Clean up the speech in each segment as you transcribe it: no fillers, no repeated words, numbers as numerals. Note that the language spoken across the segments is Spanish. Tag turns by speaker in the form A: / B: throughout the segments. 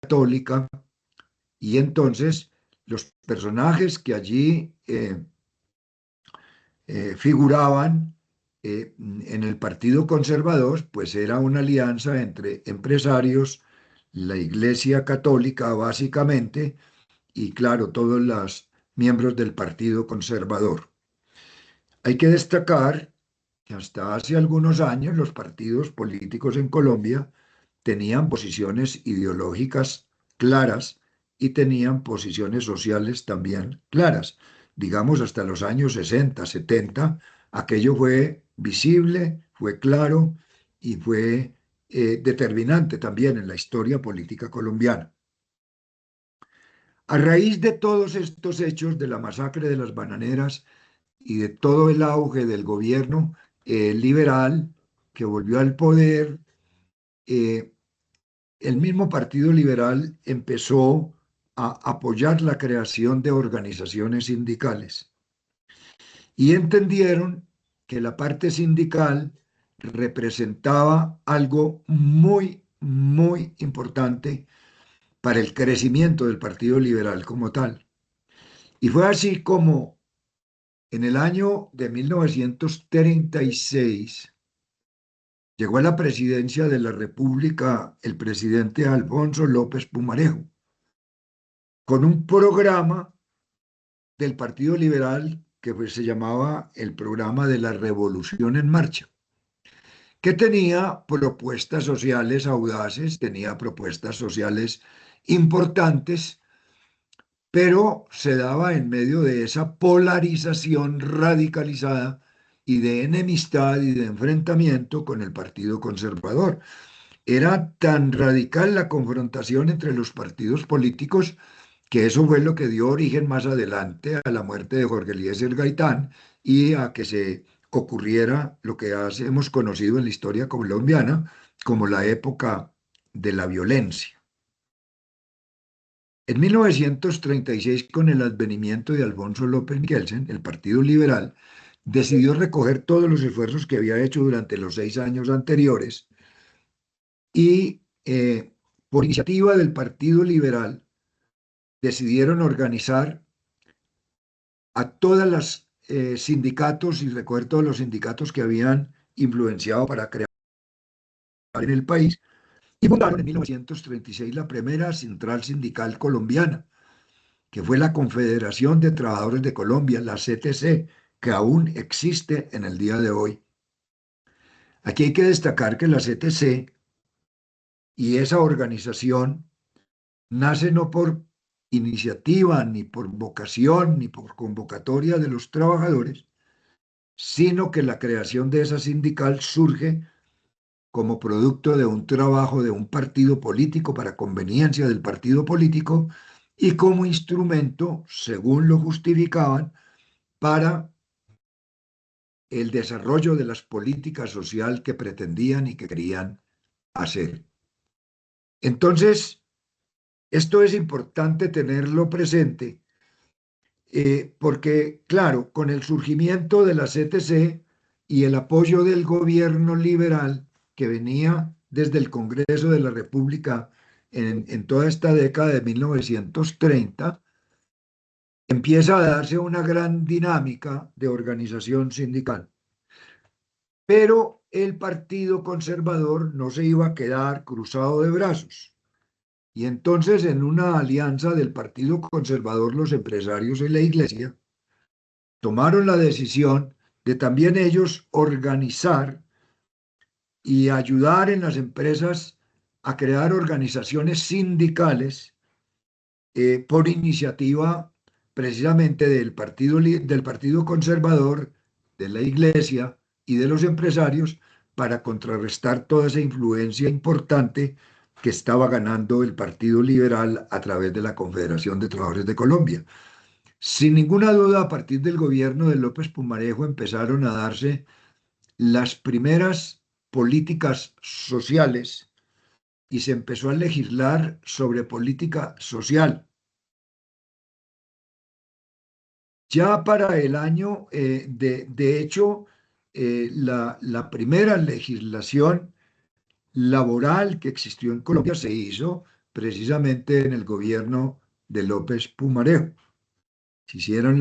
A: Católica, y entonces los personajes que allí figuraban en el Partido Conservador, pues era una alianza entre empresarios, la Iglesia Católica básicamente, y claro, todos los miembros del Partido Conservador. Hay que destacar que hasta hace algunos años los partidos políticos en Colombia tenían posiciones ideológicas claras y tenían posiciones sociales también claras. Digamos, hasta los años 60, 70, aquello fue visible, fue claro y fue determinante también en la historia política colombiana. A raíz de todos estos hechos de la masacre de las bananeras y de todo el auge del gobierno liberal que volvió al poder, eh, el mismo Partido Liberal empezó a apoyar la creación de organizaciones sindicales y entendieron que la parte sindical representaba algo muy, muy importante para el crecimiento del Partido Liberal como tal. Y fue así como en el año de 1936 llegó a la presidencia de la República el presidente Alfonso López Pumarejo, con un programa del Partido Liberal que se llamaba el programa de la Revolución en Marcha, que tenía propuestas sociales audaces, tenía propuestas sociales importantes, pero se daba en medio de esa polarización radicalizada y de enemistad y de enfrentamiento con el Partido Conservador. Era tan radical la confrontación entre los partidos políticos que eso fue lo que dio origen más adelante a la muerte de Jorge Eliezer Gaitán y a que se ocurriera lo que hemos conocido en la historia colombiana como la época de la violencia. En 1936, con el advenimiento de Alfonso López Miguelsen, el Partido Liberal decidió recoger todos los esfuerzos que había hecho durante los 6 años anteriores y, por iniciativa del Partido Liberal, decidieron organizar a todas las sindicatos y recoger todos los sindicatos que habían influenciado para crear en el país y fundaron en 1936 la primera central sindical colombiana, que fue la Confederación de Trabajadores de Colombia, la CTC, que aún existe en el día de hoy. Aquí hay que destacar que la CTC y esa organización nace no por iniciativa, ni por vocación, ni por convocatoria de los trabajadores, sino que la creación de esa sindical surge como producto de un trabajo de un partido político para conveniencia del partido político y como instrumento, según lo justificaban, para el desarrollo de las políticas sociales que pretendían y que querían hacer. Entonces, esto es importante tenerlo presente porque, claro, con el surgimiento de la CTC y el apoyo del gobierno liberal que venía desde el Congreso de la República en toda esta década de 1930, empieza a darse una gran dinámica de organización sindical. Pero el Partido Conservador no se iba a quedar cruzado de brazos. Y entonces, en una alianza del Partido Conservador, los empresarios y la Iglesia tomaron la decisión de también ellos organizar y ayudar en las empresas a crear organizaciones sindicales por iniciativa precisamente del partido Conservador, de la Iglesia y de los empresarios para contrarrestar toda esa influencia importante que estaba ganando el Partido Liberal a través de la Confederación de Trabajadores de Colombia. Sin ninguna duda, a partir del gobierno de López Pumarejo empezaron a darse las primeras políticas sociales y se empezó a legislar sobre política social. Ya para el año, de hecho, primera legislación laboral que existió en Colombia se hizo precisamente en el gobierno de López Pumarejo. Se hicieron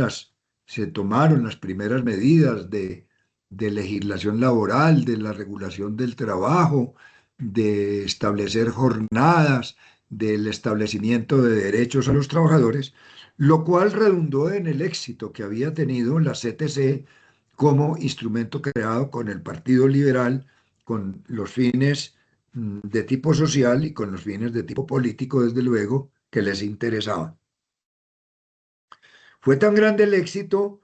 A: se tomaron las primeras medidas de legislación laboral, de la regulación del trabajo, de establecer jornadas, del establecimiento de derechos a los trabajadores, lo cual redundó en el éxito que había tenido la CTC como instrumento creado con el Partido Liberal, con los fines de tipo social y con los fines de tipo político, desde luego, que les interesaban. Fue tan grande el éxito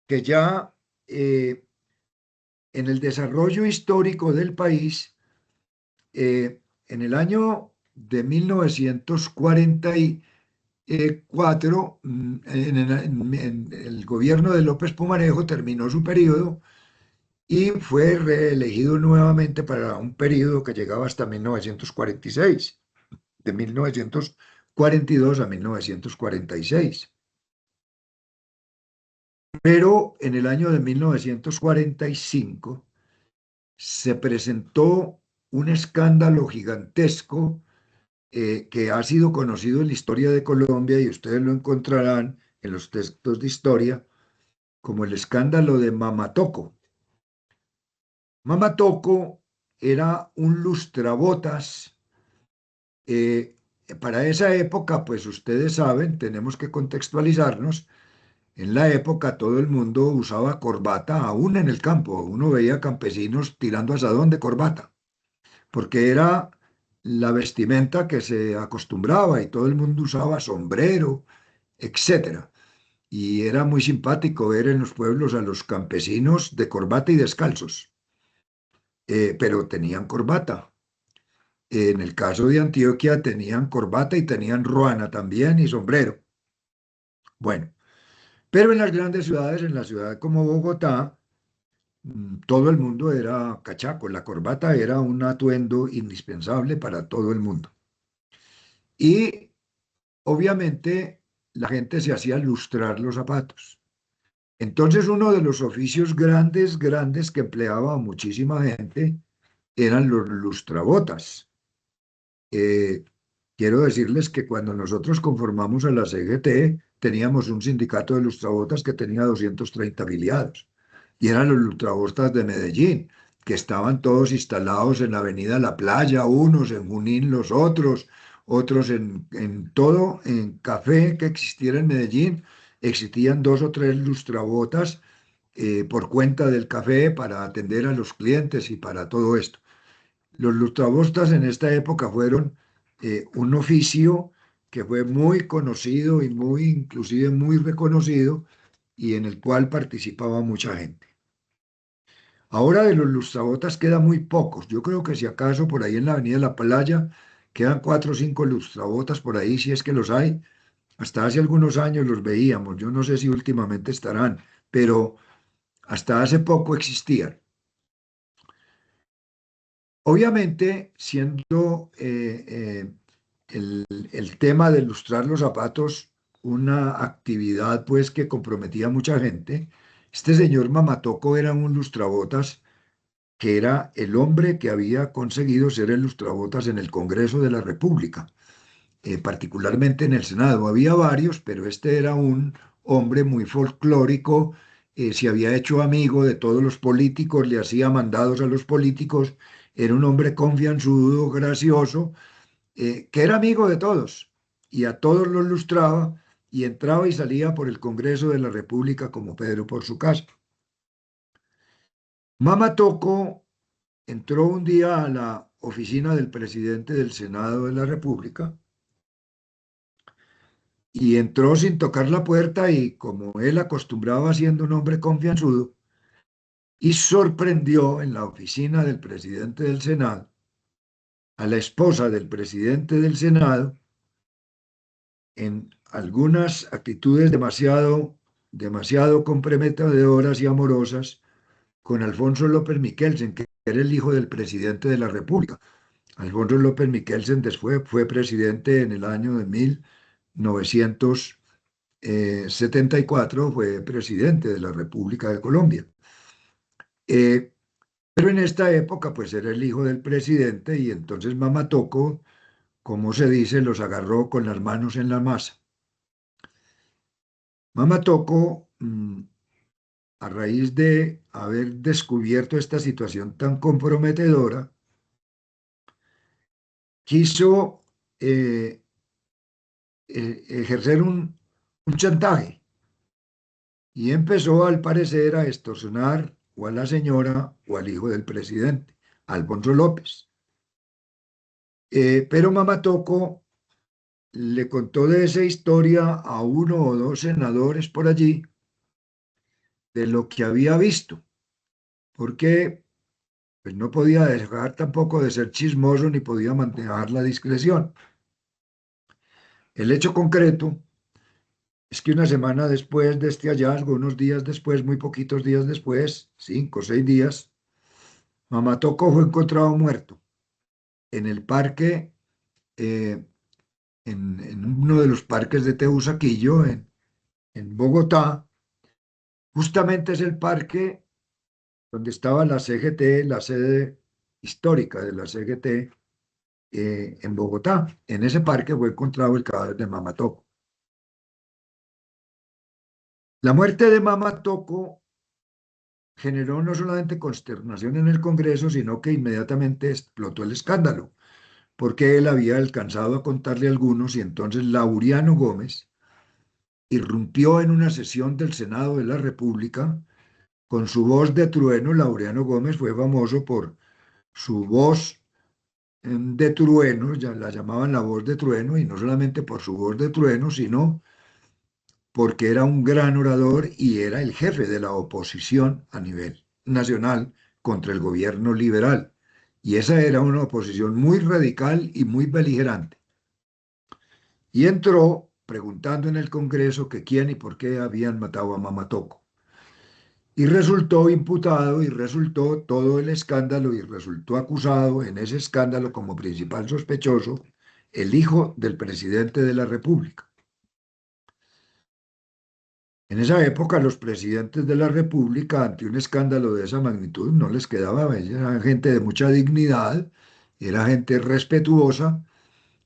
A: que ya eh, en el desarrollo histórico del país, en el año de 1944, en el gobierno de López Pumarejo terminó su periodo y fue reelegido nuevamente para un periodo que llegaba hasta 1946, de 1942 a 1946. Pero en el año de 1945 se presentó un escándalo gigantesco que ha sido conocido en la historia de Colombia y ustedes lo encontrarán en los textos de historia como el escándalo de Mamatoco. Mamatoco era un lustrabotas. eh, para esa época, pues ustedes saben, tenemos que contextualizarnos. En la época todo el mundo usaba corbata, aún en el campo. Uno veía campesinos tirando asadón de corbata, porque era la vestimenta que se acostumbraba y todo el mundo usaba sombrero, etcétera. Y era muy simpático ver en los pueblos a los campesinos de corbata y descalzos, pero tenían corbata. En el caso de Antioquia tenían corbata y tenían ruana también y sombrero. Bueno, pero en las grandes ciudades, en la ciudad como Bogotá, todo el mundo era cachaco, la corbata era un atuendo indispensable para todo el mundo. Y obviamente la gente se hacía lustrar los zapatos. Entonces uno de los oficios grandes, grandes que empleaba a muchísima gente eran los lustrabotas. Eh, Quiero decirles que cuando nosotros conformamos a la CGT, teníamos un sindicato de lustrabotas que tenía 230 afiliados. Y eran los lustrabotas de Medellín, que estaban todos instalados en la avenida La Playa, unos en Junín, los otros, otros en todo, en café que existiera en Medellín, existían dos o tres lustrabotas por cuenta del café para atender a los clientes y para todo esto. Los lustrabostas en esta época fueron un oficio que fue muy conocido y muy, inclusive muy reconocido y en el cual participaba mucha gente. Ahora de los lustrabotas quedan muy pocos. Yo creo que si acaso por ahí en la Avenida La Playa quedan cuatro o cinco lustrabotas por ahí, si es que los hay. Hasta hace algunos años los veíamos. Yo no sé si últimamente estarán, pero hasta hace poco existían. Obviamente, siendo el tema de lustrar los zapatos una actividad pues que comprometía a mucha gente, este señor Mamatoco era un lustrabotas que era el hombre que había conseguido ser el lustrabotas en el Congreso de la República, particularmente en el Senado. Había varios, pero este era un hombre muy folclórico, se había hecho amigo de todos los políticos, le hacía mandados a los políticos, era un hombre confianzudo, gracioso, que era amigo de todos y a todos los lustraba y entraba y salía por el Congreso de la República como Pedro por su casa. Mama Toco entró un día a la oficina del presidente del Senado de la República y entró sin tocar la puerta y como él acostumbraba siendo un hombre confianzudo, y sorprendió en la oficina del presidente del Senado a la esposa del presidente del Senado en algunas actitudes demasiado comprometedoras y amorosas con Alfonso López Miquelsen, que era el hijo del presidente de la República. Alfonso López Miquelsen después fue presidente en el año de 1974, fue presidente de la República de Colombia. Eh, pero en esta época, pues era el hijo del presidente y entonces Mamá Toco como se dice, los agarró con las manos en la masa. Mama Toco, a raíz de haber descubierto esta situación tan comprometedora, quiso ejercer un chantaje y empezó, al parecer, a extorsionar o a la señora o al hijo del presidente, Alfonso López. Pero Mama Toco le contó de esa historia a uno o dos senadores por allí de lo que había visto, porque pues, no podía dejar tampoco de ser chismoso ni podía manejar la discreción. El hecho concreto es que una semana después de este hallazgo, unos días después, muy poquitos días después, 5 o 6 días, Mama Toco fue encontrado muerto en el parque, eh, en uno de los parques de Teusaquillo, en Bogotá. Justamente es el parque donde estaba la CGT, la sede histórica de la CGT, en Bogotá. En ese parque fue encontrado el cadáver de Mama Toco. La muerte de Mama Toco generó no solamente consternación en el Congreso, sino que inmediatamente explotó el escándalo, porque él había alcanzado a contarle a algunos y entonces Laureano Gómez irrumpió en una sesión del Senado de la República con su voz de trueno. Laureano Gómez fue famoso por su voz de trueno, ya la llamaban la voz de trueno, y no solamente por su voz de trueno, sino porque era un gran orador y era el jefe de la oposición a nivel nacional contra el gobierno liberal. Y esa era una oposición muy radical y muy beligerante. Y entró preguntando en el Congreso que quién y por qué habían matado a Mama Toco. Y resultó imputado y resultó todo el escándalo y resultó acusado en ese escándalo como principal sospechoso el hijo del presidente de la República. En esa época los presidentes de la República ante un escándalo de esa magnitud no les quedaba, eran gente de mucha dignidad, era gente respetuosa,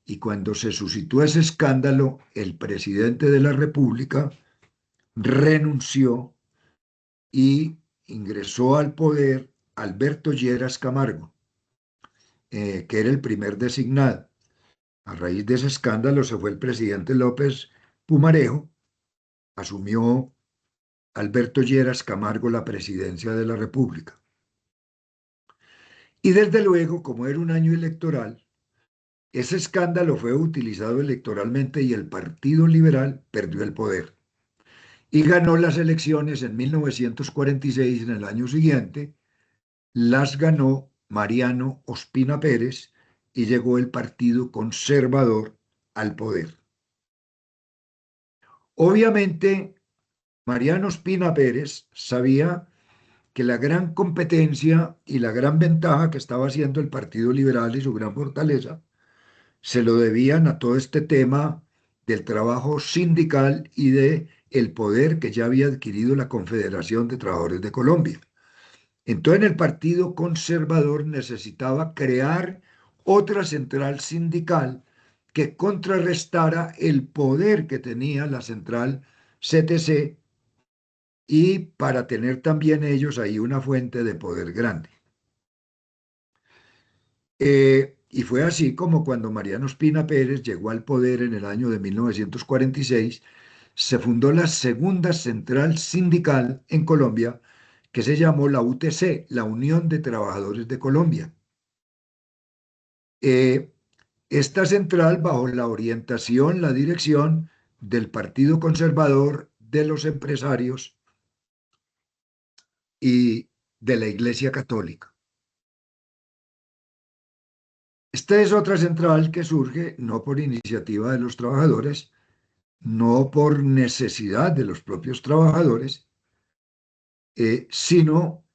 A: y cuando se suscitó ese escándalo, el presidente de la República renunció y ingresó al poder Alberto Lleras Camargo, que era el primer designado. A raíz de ese escándalo se fue el presidente López Pumarejo, asumió Alberto Lleras Camargo la presidencia de la República. Y desde luego, como era un año electoral, ese escándalo fue utilizado electoralmente y el Partido Liberal perdió el poder. Y ganó las elecciones en 1946, en el año siguiente, las ganó Mariano Ospina Pérez y llegó el Partido Conservador al poder. Obviamente, Mariano Ospina Pérez sabía que la gran competencia y la gran ventaja que estaba haciendo el Partido Liberal y su gran fortaleza se lo debían a todo este tema del trabajo sindical y de el poder que ya había adquirido la Confederación de Trabajadores de Colombia. Entonces el Partido Conservador necesitaba crear otra central sindical que contrarrestara el poder que tenía la central CTC, y para tener también ellos ahí una fuente de poder grande. Y fue así como cuando Mariano Ospina Pérez llegó al poder en el año de 1946, se fundó la segunda central sindical en Colombia, que se llamó la UTC, la Unión de Trabajadores de Colombia. Eh, esta central, bajo la orientación, la dirección del Partido Conservador, de los empresarios y de la Iglesia Católica. Esta es otra central que surge no por iniciativa de los trabajadores, no por necesidad de los propios trabajadores, sino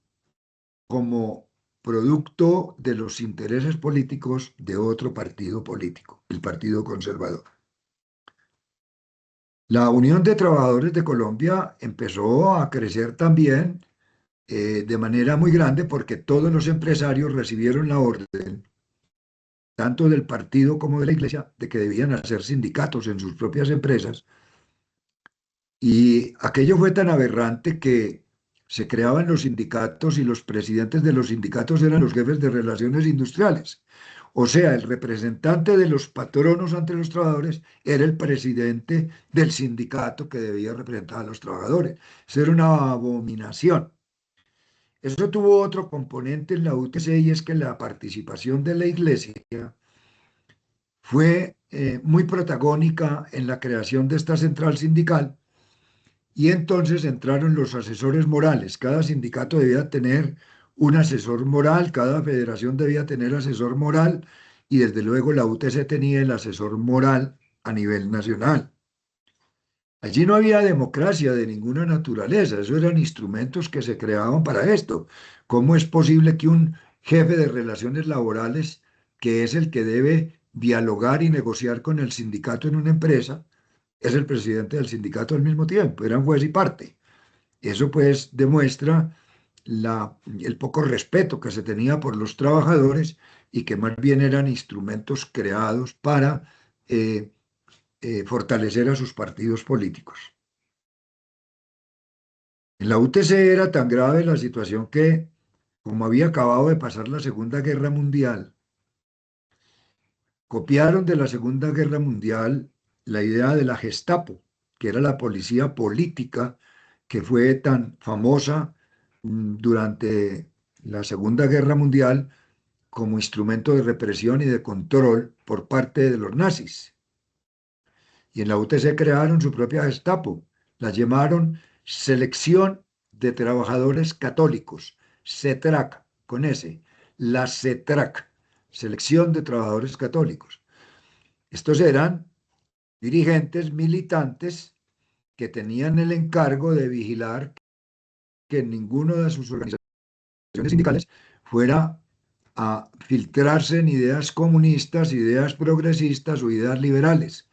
A: como producto de los intereses políticos de otro partido político, el Partido Conservador. La Unión de Trabajadores de Colombia empezó a crecer también de manera muy grande porque todos los empresarios recibieron la orden tanto del partido como de la iglesia, de que debían hacer sindicatos en sus propias empresas. Y aquello fue tan aberrante que se creaban los sindicatos y los presidentes de los sindicatos eran los jefes de relaciones industriales. O sea, el representante de los patronos ante los trabajadores era el presidente del sindicato que debía representar a los trabajadores. Eso era una abominación. Eso tuvo otro componente en la UTC y es que la participación de la iglesia fue muy protagónica en la creación de esta central sindical. Y entonces entraron los asesores morales. Cada sindicato debía tener un asesor moral, cada federación debía tener asesor moral y desde luego la UTC tenía el asesor moral a nivel nacional. Allí no había democracia de ninguna naturaleza, esos eran instrumentos que se creaban para esto. ¿Cómo es posible que un jefe de relaciones laborales, que es el que debe dialogar y negociar con el sindicato en una empresa, es el presidente del sindicato al mismo tiempo? Eran juez y parte. Eso pues demuestra el poco respeto que se tenía por los trabajadores y que más bien eran instrumentos creados para eh, fortalecer a sus partidos políticos. En la UTC era tan grave la situación que, como había acabado de pasar la Segunda Guerra Mundial, copiaron de la Segunda Guerra Mundial la idea de la Gestapo, que era la policía política que fue tan famosa durante la Segunda Guerra Mundial como instrumento de represión y de control por parte de los nazis. Y en la UTC crearon su propia Gestapo, la llamaron Selección de Trabajadores Católicos, CETRAC, con S, la CETRAC, Selección de Trabajadores Católicos. Estos eran dirigentes militantes que tenían el encargo de vigilar que ninguno de sus organizaciones sindicales fuera a filtrarse en ideas comunistas, ideas progresistas o ideas liberales.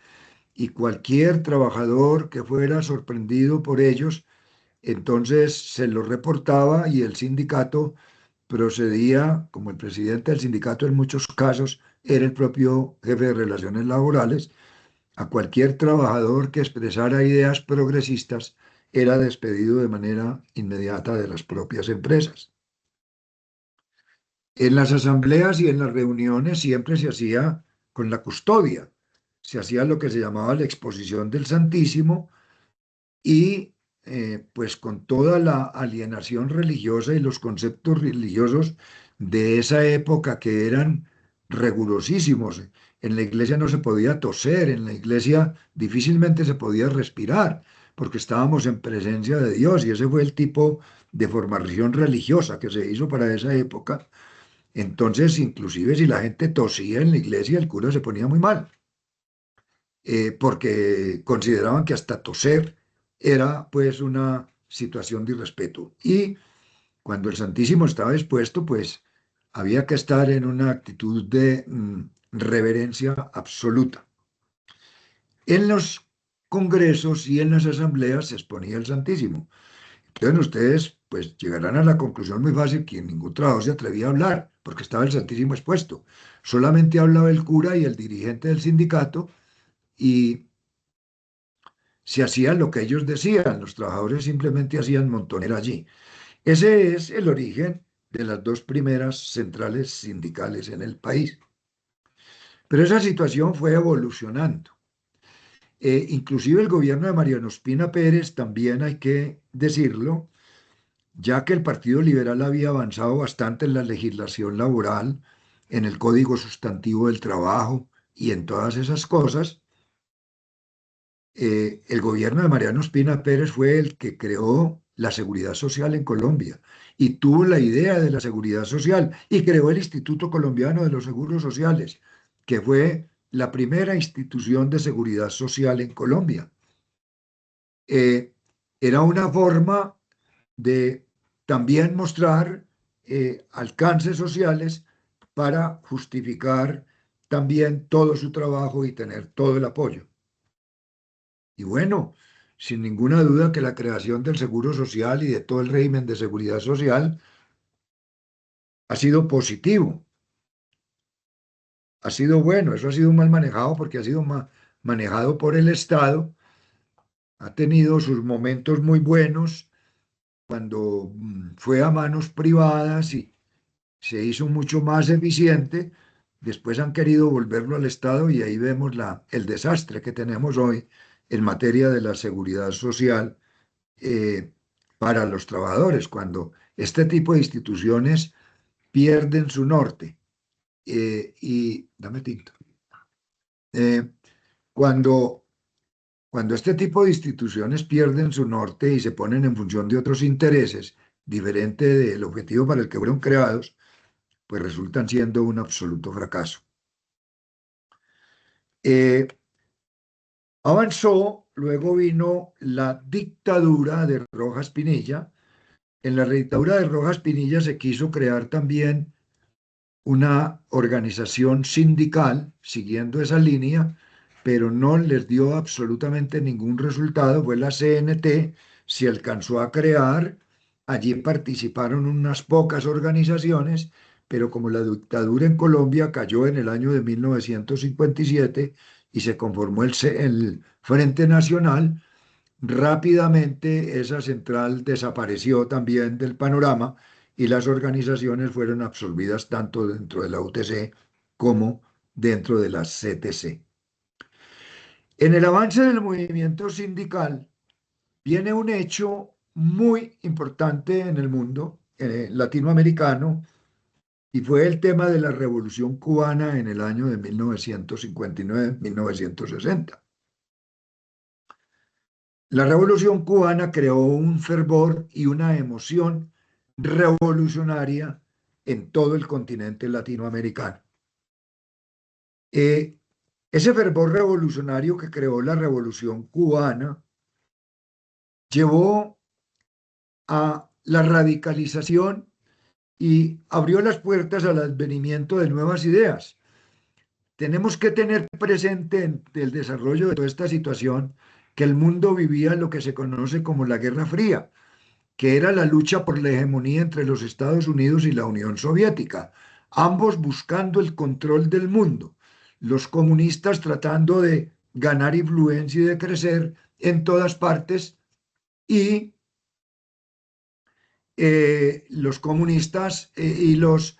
A: Y cualquier trabajador que fuera sorprendido por ellos, entonces se lo reportaba y el sindicato procedía, como el presidente del sindicato en muchos casos era el propio jefe de relaciones laborales, a cualquier trabajador que expresara ideas progresistas era despedido de manera inmediata de las propias empresas. En las asambleas y en las reuniones siempre se hacía con la custodia, se hacía lo que se llamaba la exposición del Santísimo y pues con toda la alienación religiosa y los conceptos religiosos de esa época que eran rigurosísimos. En la iglesia no se podía toser, en la iglesia difícilmente se podía respirar, porque estábamos en presencia de Dios y ese fue el tipo de formación religiosa que se hizo para esa época. Entonces, inclusive si la gente tosía en la iglesia, el cura se ponía muy mal, porque consideraban que hasta toser era pues una situación de irrespeto. Y cuando el Santísimo estaba expuesto, pues había que estar en una actitud de reverencia absoluta. En los congresos y en las asambleas se exponía el Santísimo. Entonces ustedes pues llegarán a la conclusión muy fácil que ningún trabajador se atrevía a hablar porque estaba el Santísimo expuesto. Solamente hablaba el cura y el dirigente del sindicato y se hacía lo que ellos decían. Los trabajadores simplemente hacían montonera allí. Ese es el origen de las dos primeras centrales sindicales en el país. Pero esa situación fue evolucionando. Inclusive el gobierno de Mariano Ospina Pérez, también hay que decirlo, ya que el Partido Liberal había avanzado bastante en la legislación laboral, en el Código Sustantivo del Trabajo y en todas esas cosas, el gobierno de Mariano Ospina Pérez fue el que creó la seguridad social en Colombia y tuvo la idea de la seguridad social y creó el Instituto Colombiano de los Seguros Sociales, que fue la primera institución de seguridad social en Colombia. Era una forma de también mostrar alcances sociales para justificar también todo su trabajo y tener todo el apoyo. Y bueno, sin ninguna duda que la creación del Seguro Social y de todo el régimen de seguridad social ha sido positivo. ha sido bueno, eso ha sido mal manejado porque ha sido manejado por el Estado, ha tenido sus momentos muy buenos cuando fue a manos privadas y se hizo mucho más eficiente. Después han querido volverlo al Estado y ahí vemos el desastre que tenemos hoy en materia de la seguridad social eh, para los trabajadores, cuando este tipo de instituciones pierden su norte. Y dame tinto. Eh, cuando, cuando este tipo de instituciones pierden su norte y se ponen en función de otros intereses, diferente del objetivo para el que fueron creados, pues resultan siendo un absoluto fracaso. Eh, Avanzó, luego vino la dictadura de Rojas Pinilla. En la dictadura de Rojas Pinilla se quiso crear también una organización sindical siguiendo esa línea, pero no les dio absolutamente ningún resultado. Fue la CNT, se alcanzó a crear, allí participaron unas pocas organizaciones, pero como la dictadura en Colombia cayó en el año de 1957 y se conformó el Frente Nacional, rápidamente esa central desapareció también del panorama y las organizaciones fueron absorbidas tanto dentro de la UTC como dentro de la CTC. En el avance del movimiento sindical viene un hecho muy importante en el mundo latinoamericano y fue el tema de la Revolución Cubana en el año de 1959-1960. La Revolución Cubana creó un fervor y una emoción revolucionaria en todo el continente latinoamericano. Eh, Ese fervor revolucionario que creó la Revolución Cubana llevó a la radicalización y abrió las puertas al advenimiento de nuevas ideas. Tenemos que tener presente en el desarrollo de toda esta situación que el mundo vivía lo que se conoce como la Guerra Fría, que era la lucha por la hegemonía entre los Estados Unidos y la Unión Soviética, ambos buscando el control del mundo, los comunistas tratando de ganar influencia y de crecer en todas partes y los comunistas y los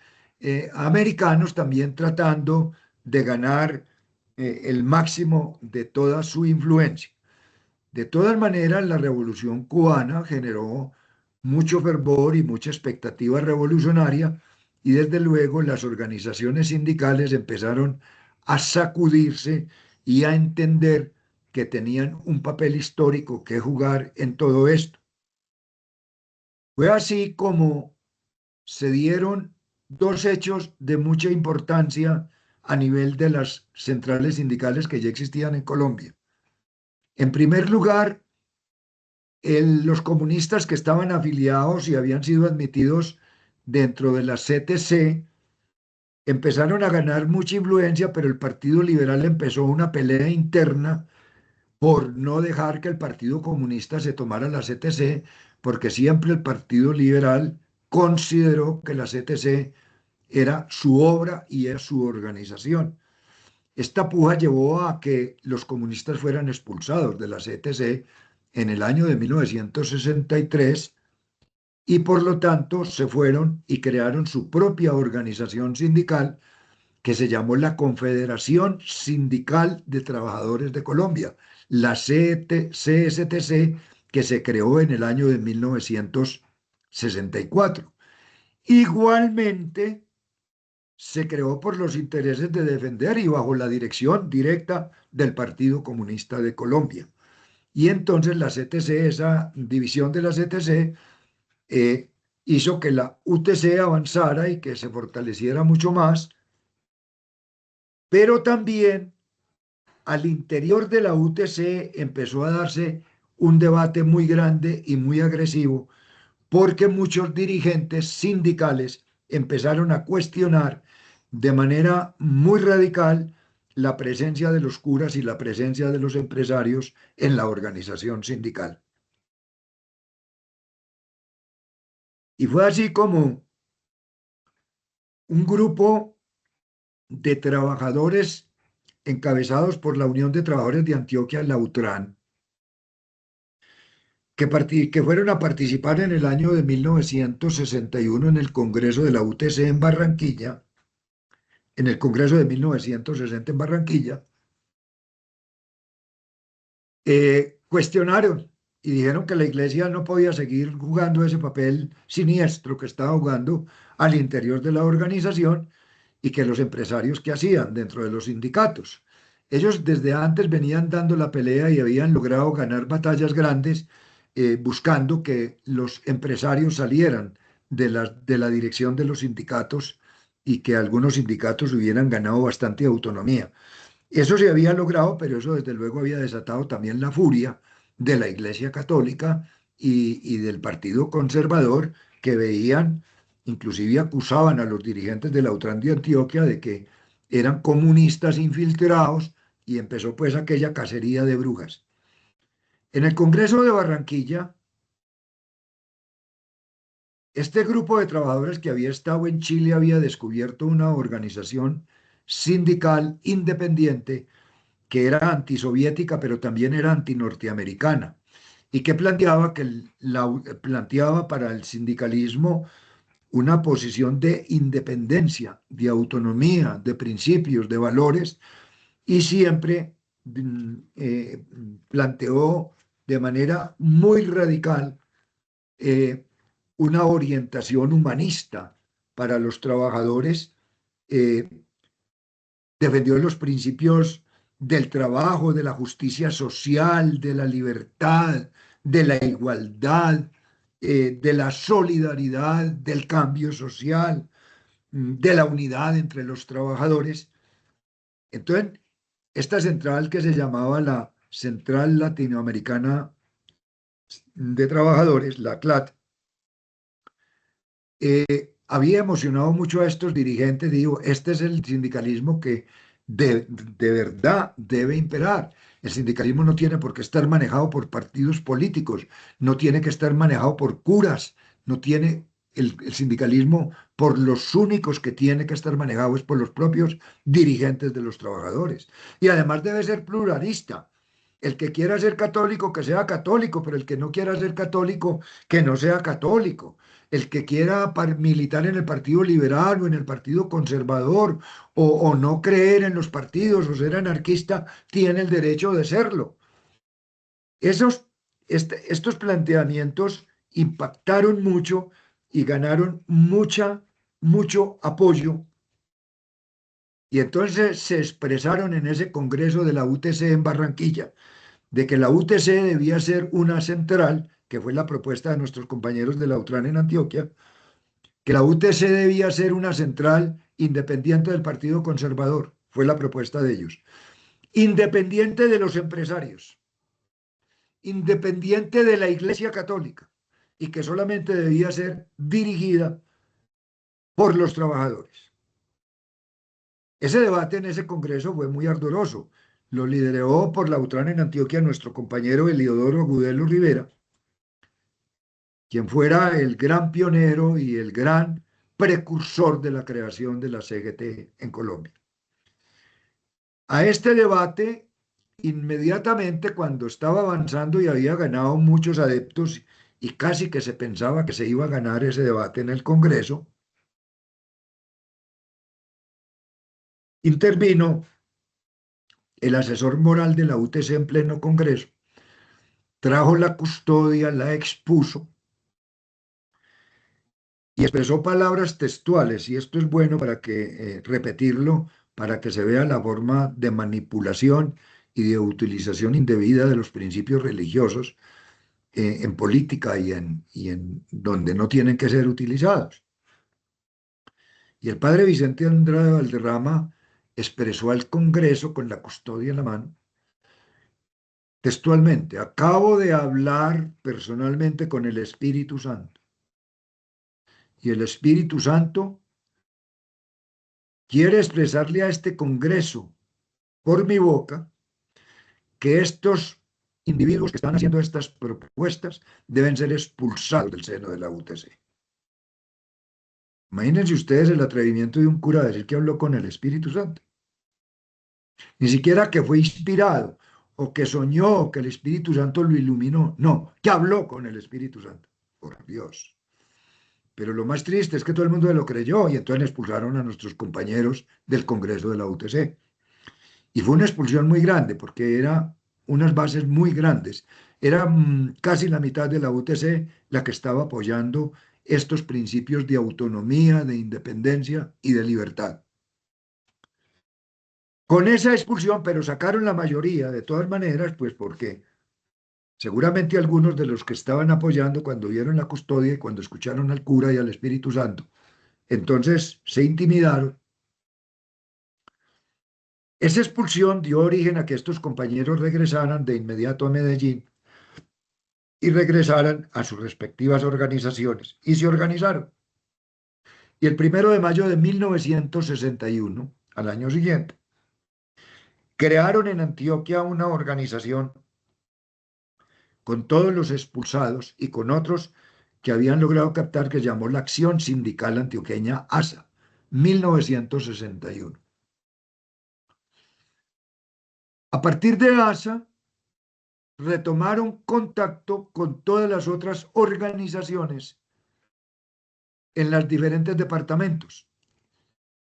A: americanos también tratando de ganar el máximo de toda su influencia. De todas maneras, la Revolución Cubana generó mucho fervor y mucha expectativa revolucionaria y desde luego las organizaciones sindicales empezaron a sacudirse y a entender que tenían un papel histórico que jugar en todo esto. Fue así como se dieron dos hechos de mucha importancia a nivel de las centrales sindicales que ya existían en Colombia. En primer lugar, los comunistas que estaban afiliados y habían sido admitidos dentro de la CTC empezaron a ganar mucha influencia, pero el Partido Liberal empezó una pelea interna por no dejar que el Partido Comunista se tomara la CTC, porque siempre el Partido Liberal consideró que la CTC era su obra y era su organización. Esta puja llevó a que los comunistas fueran expulsados de la CTC en el año de 1963 y por lo tanto se fueron y crearon su propia organización sindical que se llamó la Confederación Sindical de Trabajadores de Colombia, la CSTC, que se creó en el año de 1964. Igualmente, se creó por los intereses de defender y bajo la dirección directa del Partido Comunista de Colombia. Y entonces la CTC, esa división de la CTC, eh, hizo que la UTC avanzara y que se fortaleciera mucho más, pero también al interior de la UTC empezó a darse un debate muy grande y muy agresivo porque muchos dirigentes sindicales empezaron a cuestionar de manera muy radical la presencia de los curas y la presencia de los empresarios en la organización sindical. Y fue así como un grupo de trabajadores encabezados por la Unión de Trabajadores de Antioquia, la UTRAN, que fueron a participar en el año de 1961 en el Congreso de la UTC en Barranquilla, en el Congreso de 1960 en Barranquilla, cuestionaron y dijeron que la Iglesia no podía seguir jugando ese papel siniestro que estaba jugando al interior de la organización y que los empresarios que hacían dentro de los sindicatos. Ellos desde antes venían dando la pelea y habían logrado ganar batallas grandes buscando que los empresarios salieran de la dirección de los sindicatos y que algunos sindicatos hubieran ganado bastante autonomía. Eso se había logrado, pero eso desde luego había desatado también la furia de la Iglesia Católica y del Partido Conservador, que veían, inclusive acusaban a los dirigentes de la UTRAN de Antioquia de que eran comunistas infiltrados, y empezó pues aquella cacería de brujas. En el Congreso de Barranquilla, este grupo de trabajadores que había estado en Chile había descubierto una organización sindical independiente que era antisoviética, pero también era antinorteamericana, y que planteaba para el sindicalismo una posición de independencia, de autonomía, de principios, de valores, y siempre planteó de manera muy radical eh, una orientación humanista para los trabajadores, eh, defendió los principios del trabajo, de la justicia social, de la libertad, de la igualdad, de la solidaridad, del cambio social, de la unidad entre los trabajadores. Entonces, esta central que se llamaba la Central Latinoamericana de Trabajadores, la CLAT, había emocionado mucho a estos dirigentes. Digo, este es el sindicalismo que de verdad debe imperar. El sindicalismo no tiene por qué estar manejado por partidos políticos, no tiene que estar manejado por curas, no tiene el sindicalismo por los únicos que tiene que estar manejado es por los propios dirigentes de los trabajadores. Y además debe ser pluralista. El que quiera ser católico, que sea católico, pero el que no quiera ser católico, que no sea católico. El que quiera militar en el Partido Liberal o en el Partido Conservador o no creer en los partidos o ser anarquista, tiene el derecho de serlo. Estos planteamientos impactaron mucho y ganaron mucho apoyo. Y entonces se expresaron en ese congreso de la UTC en Barranquilla de que la UTC debía ser una central, que fue la propuesta de nuestros compañeros de la UTRAN en Antioquia, que la UTC debía ser una central independiente del Partido Conservador, fue la propuesta de ellos, independiente de los empresarios, independiente de la Iglesia Católica, y que solamente debía ser dirigida por los trabajadores. Ese debate en ese congreso fue muy ardoroso. Lo lideró por la UTRAN en Antioquia nuestro compañero Eliodoro Agudelo Rivera, quien fuera el gran pionero y el gran precursor de la creación de la CGT en Colombia. A este debate, inmediatamente cuando estaba avanzando y había ganado muchos adeptos y casi que se pensaba que se iba a ganar ese debate en el Congreso, intervino el asesor moral de la UTC en pleno Congreso, trajo la custodia, la expuso y expresó palabras textuales, y esto es bueno para que repetirlo, para que se vea la forma de manipulación y de utilización indebida de los principios religiosos en política y en donde no tienen que ser utilizados. Y el padre Vicente Andrade Valderrama expresó al Congreso con la custodia en la mano, textualmente: acabo de hablar personalmente con el Espíritu Santo, y el Espíritu Santo quiere expresarle a este Congreso por mi boca que estos individuos que están haciendo estas propuestas deben ser expulsados del seno de la UTC. Imagínense ustedes el atrevimiento de un cura a decir que habló con el Espíritu Santo. Ni siquiera que fue inspirado o que soñó o que el Espíritu Santo lo iluminó. No, que habló con el Espíritu Santo. Por Dios. Pero lo más triste es que todo el mundo lo creyó y entonces expulsaron a nuestros compañeros del Congreso de la UTC. Y fue una expulsión muy grande porque eran unas bases muy grandes. Era casi la mitad de la UTC la que estaba apoyando estos principios de autonomía, de independencia y de libertad. Con esa expulsión, pero sacaron la mayoría de todas maneras, pues porque seguramente algunos de los que estaban apoyando cuando vieron la custodia y cuando escucharon al cura y al Espíritu Santo, entonces se intimidaron. Esa expulsión dio origen a que estos compañeros regresaran de inmediato a Medellín y regresaran a sus respectivas organizaciones y se organizaron. Y el 1 de mayo de 1961, al año siguiente, crearon en Antioquia una organización con todos los expulsados y con otros que habían logrado captar, que llamó la Acción Sindical Antioqueña ASA, 1961. A partir de ASA, retomaron contacto con todas las otras organizaciones en los diferentes departamentos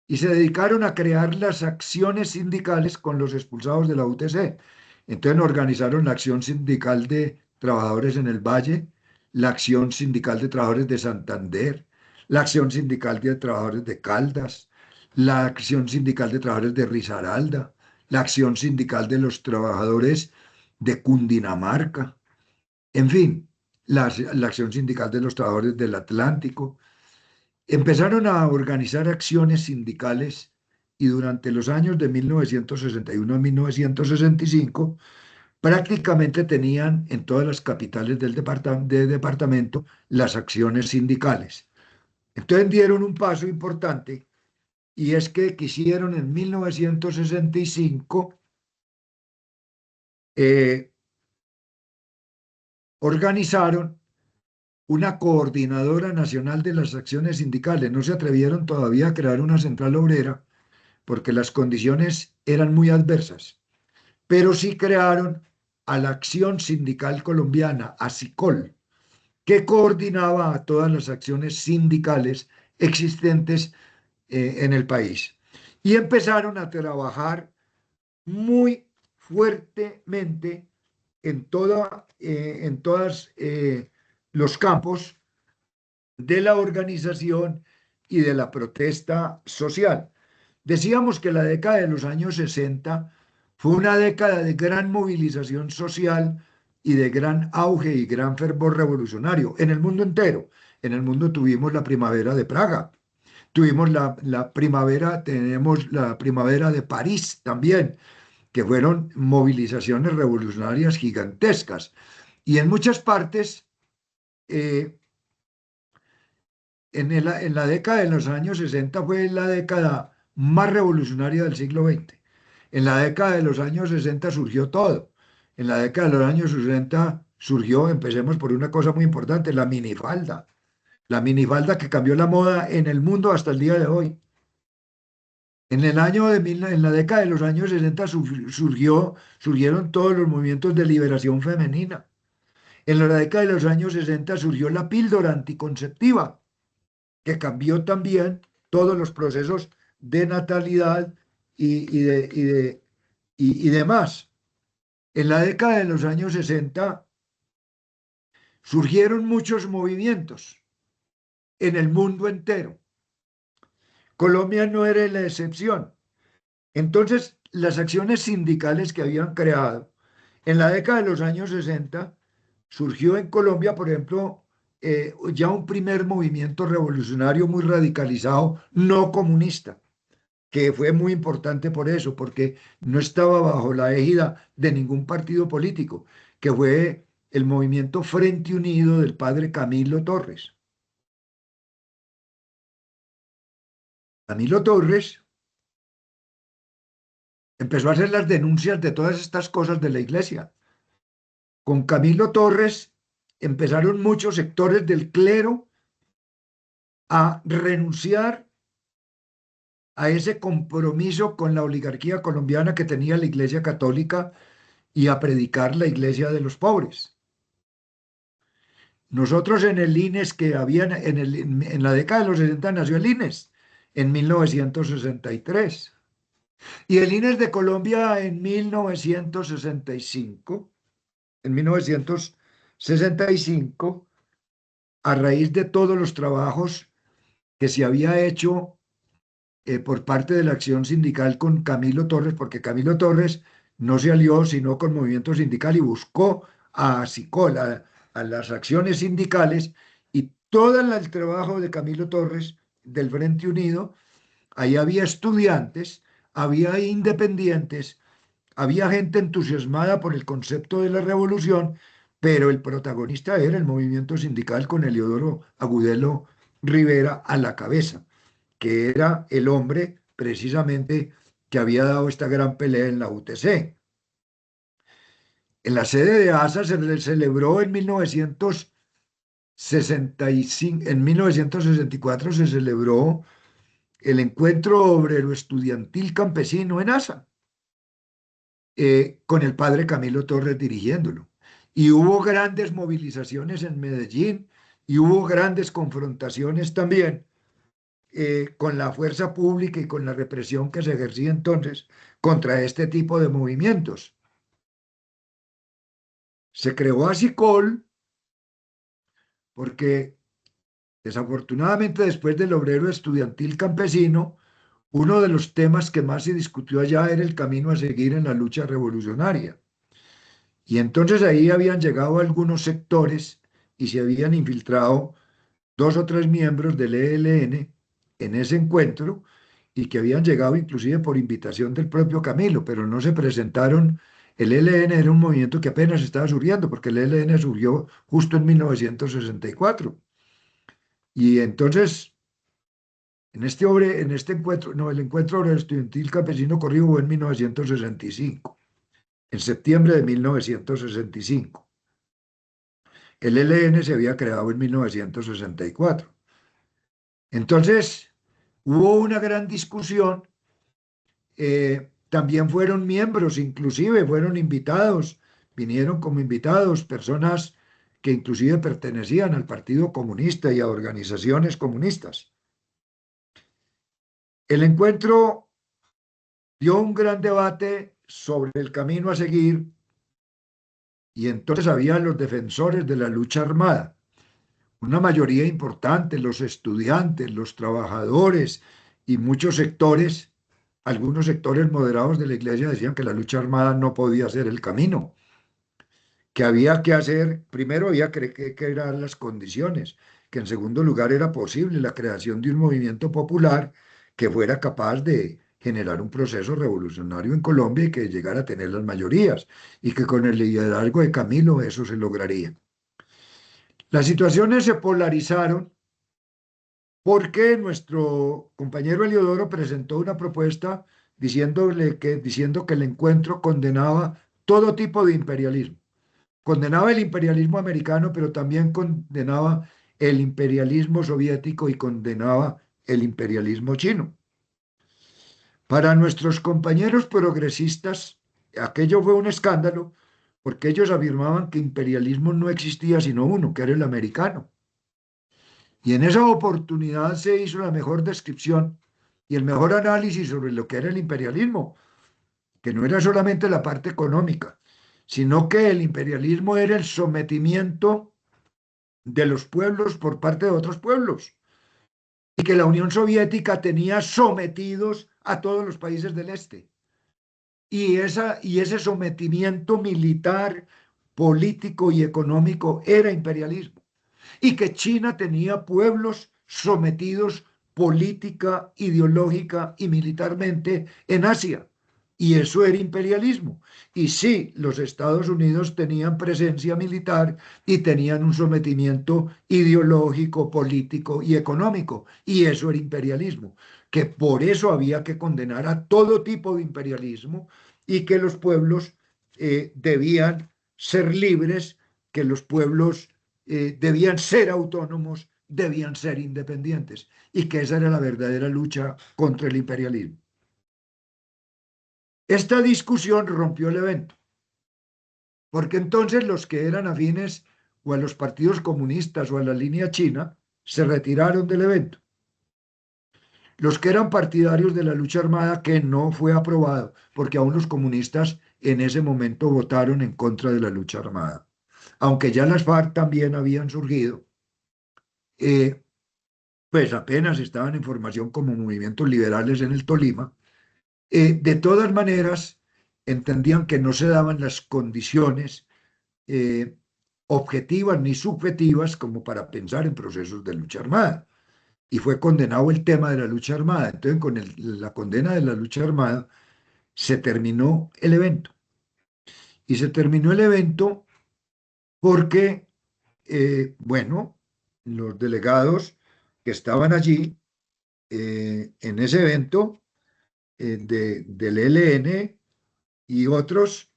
A: y se dedicaron a crear las acciones sindicales con los expulsados de la UTC. Entonces organizaron la Acción Sindical de Trabajadores en el Valle, la Acción Sindical de Trabajadores de Santander, la Acción Sindical de Trabajadores de Caldas, la Acción Sindical de Trabajadores de Risaralda, la Acción Sindical de los Trabajadores de Cundinamarca, en fin, la Acción Sindical de los Trabajadores del Atlántico. Empezaron a organizar acciones sindicales y durante los años de 1961 a 1965 prácticamente tenían en todas las capitales del departamento las acciones sindicales. Entonces dieron un paso importante y es que quisieron en 1965 organizaron una coordinadora nacional de las acciones sindicales. No se atrevieron todavía a crear una central obrera porque las condiciones eran muy adversas, pero sí crearon a la Acción Sindical Colombiana, ASICOL, que coordinaba a todas las acciones sindicales existentes en el país. Y empezaron a trabajar muy fuertemente en todos los campos de la organización y de la protesta social. Decíamos que la década de los años 60 fue una década de gran movilización social y de gran auge y gran fervor revolucionario en el mundo entero. En el mundo tuvimos la primavera de Praga, tuvimos tenemos la primavera de París también, que fueron movilizaciones revolucionarias gigantescas. Y en muchas partes, eh, en la década de los años 60 fue la década más revolucionaria del siglo XX. En la década de los años 60 surgió todo. En la década de los años 60 surgió, empecemos por una cosa muy importante, la minifalda. La minifalda que cambió la moda en el mundo hasta el día de hoy. En la década de los años 60 surgieron todos los movimientos de liberación femenina. En la década de los años 60 surgió la píldora anticonceptiva, que cambió también todos los procesos de natalidad y demás. En la década de los años 60 surgieron muchos movimientos en el mundo entero. Colombia no era la excepción. Entonces, las acciones sindicales que habían creado en la década de los años 60, surgió en Colombia, por ejemplo, ya un primer movimiento revolucionario muy radicalizado, no comunista, que fue muy importante por eso, porque no estaba bajo la égida de ningún partido político, que fue el movimiento Frente Unido del padre Camilo Torres. Camilo Torres empezó a hacer las denuncias de todas estas cosas de la iglesia. Con Camilo Torres empezaron muchos sectores del clero a renunciar a ese compromiso con la oligarquía colombiana que tenía la Iglesia Católica y a predicar la Iglesia de los pobres. Nosotros en el INES que había en la década de los 60 nació el INES en 1963 y el INES de Colombia en 1965, en 1965, a raíz de todos los trabajos que se había hecho por parte de la acción sindical con Camilo Torres, porque Camilo Torres no se alió sino con movimiento sindical y buscó a SICOL, a las acciones sindicales, y todo el trabajo de Camilo Torres del Frente Unido, ahí había estudiantes, había independientes, había gente entusiasmada por el concepto de la revolución, pero el protagonista era el movimiento sindical con Heliodoro Agudelo Rivera a la cabeza, que era el hombre precisamente que había dado esta gran pelea en la UTC. En la sede de ASA se le celebró en 1965, en 1964 se celebró el encuentro obrero estudiantil campesino en ASA, con el padre Camilo Torres dirigiéndolo. Y hubo grandes movilizaciones en Medellín y hubo grandes confrontaciones también con la fuerza pública y con la represión que se ejercía entonces contra este tipo de movimientos. Se creó ASICOL porque desafortunadamente después del obrero estudiantil campesino, uno de los temas que más se discutió allá era el camino a seguir en la lucha revolucionaria. Y entonces ahí habían llegado algunos sectores y se habían infiltrado 2 o 3 miembros del ELN en ese encuentro y que habían llegado inclusive por invitación del propio Camilo, pero no se presentaron. El ELN era un movimiento que apenas estaba surgiendo, porque el ELN surgió justo en 1964. Y entonces, en este encuentro, no, el encuentro obrero estudiantil campesino corrido fue en 1965, en septiembre de 1965. El ELN se había creado en 1964. Entonces, hubo una gran discusión. También fueron miembros, inclusive fueron invitados, vinieron como invitados personas que inclusive pertenecían al Partido Comunista y a organizaciones comunistas. El encuentro dio un gran debate sobre el camino a seguir y entonces había los defensores de la lucha armada, una mayoría importante, los estudiantes, los trabajadores y muchos sectores. Algunos sectores moderados de la iglesia decían que la lucha armada no podía ser el camino, que había que hacer, primero había que crear las condiciones, que en segundo lugar era posible la creación de un movimiento popular que fuera capaz de generar un proceso revolucionario en Colombia y que llegara a tener las mayorías, y que con el liderazgo de Camilo eso se lograría. Las situaciones se polarizaron porque nuestro compañero Heliodoro presentó una propuesta diciendo que el encuentro condenaba todo tipo de imperialismo. Condenaba el imperialismo americano, pero también condenaba el imperialismo soviético y condenaba el imperialismo chino. Para nuestros compañeros progresistas, aquello fue un escándalo, porque ellos afirmaban que imperialismo no existía sino uno, que era el americano. Y en esa oportunidad se hizo la mejor descripción y el mejor análisis sobre lo que era el imperialismo, que no era solamente la parte económica, sino que el imperialismo era el sometimiento de los pueblos por parte de otros pueblos, y que la Unión Soviética tenía sometidos a todos los países del este. Y ese sometimiento militar, político y económico era imperialismo, y que China tenía pueblos sometidos política, ideológica y militarmente en Asia. Y eso era imperialismo. Y sí, los Estados Unidos tenían presencia militar y tenían un sometimiento ideológico, político y económico. Y eso era imperialismo. Que por eso había que condenar a todo tipo de imperialismo y que los pueblos debían ser libres, que los pueblos debían ser autónomos debían ser independientes y que esa era la verdadera lucha contra el imperialismo. Esta discusión rompió el evento, porque entonces los que eran afines o a los partidos comunistas o a la línea china se retiraron del evento. Los que eran partidarios de la lucha armada, que no fue aprobado, porque aún los comunistas en ese momento votaron en contra de la lucha armada, aunque ya las FARC también habían surgido, eh, pues apenas estaban en formación como movimientos liberales en el Tolima. De todas maneras, entendían que no se daban las condiciones eh, objetivas ni subjetivas como para pensar en procesos de lucha armada. Y fue condenado el tema de la lucha armada. Entonces, con la condena de la lucha armada, se terminó el evento. Y se terminó el evento porque, bueno, los delegados que estaban allí en ese evento del ELN y otros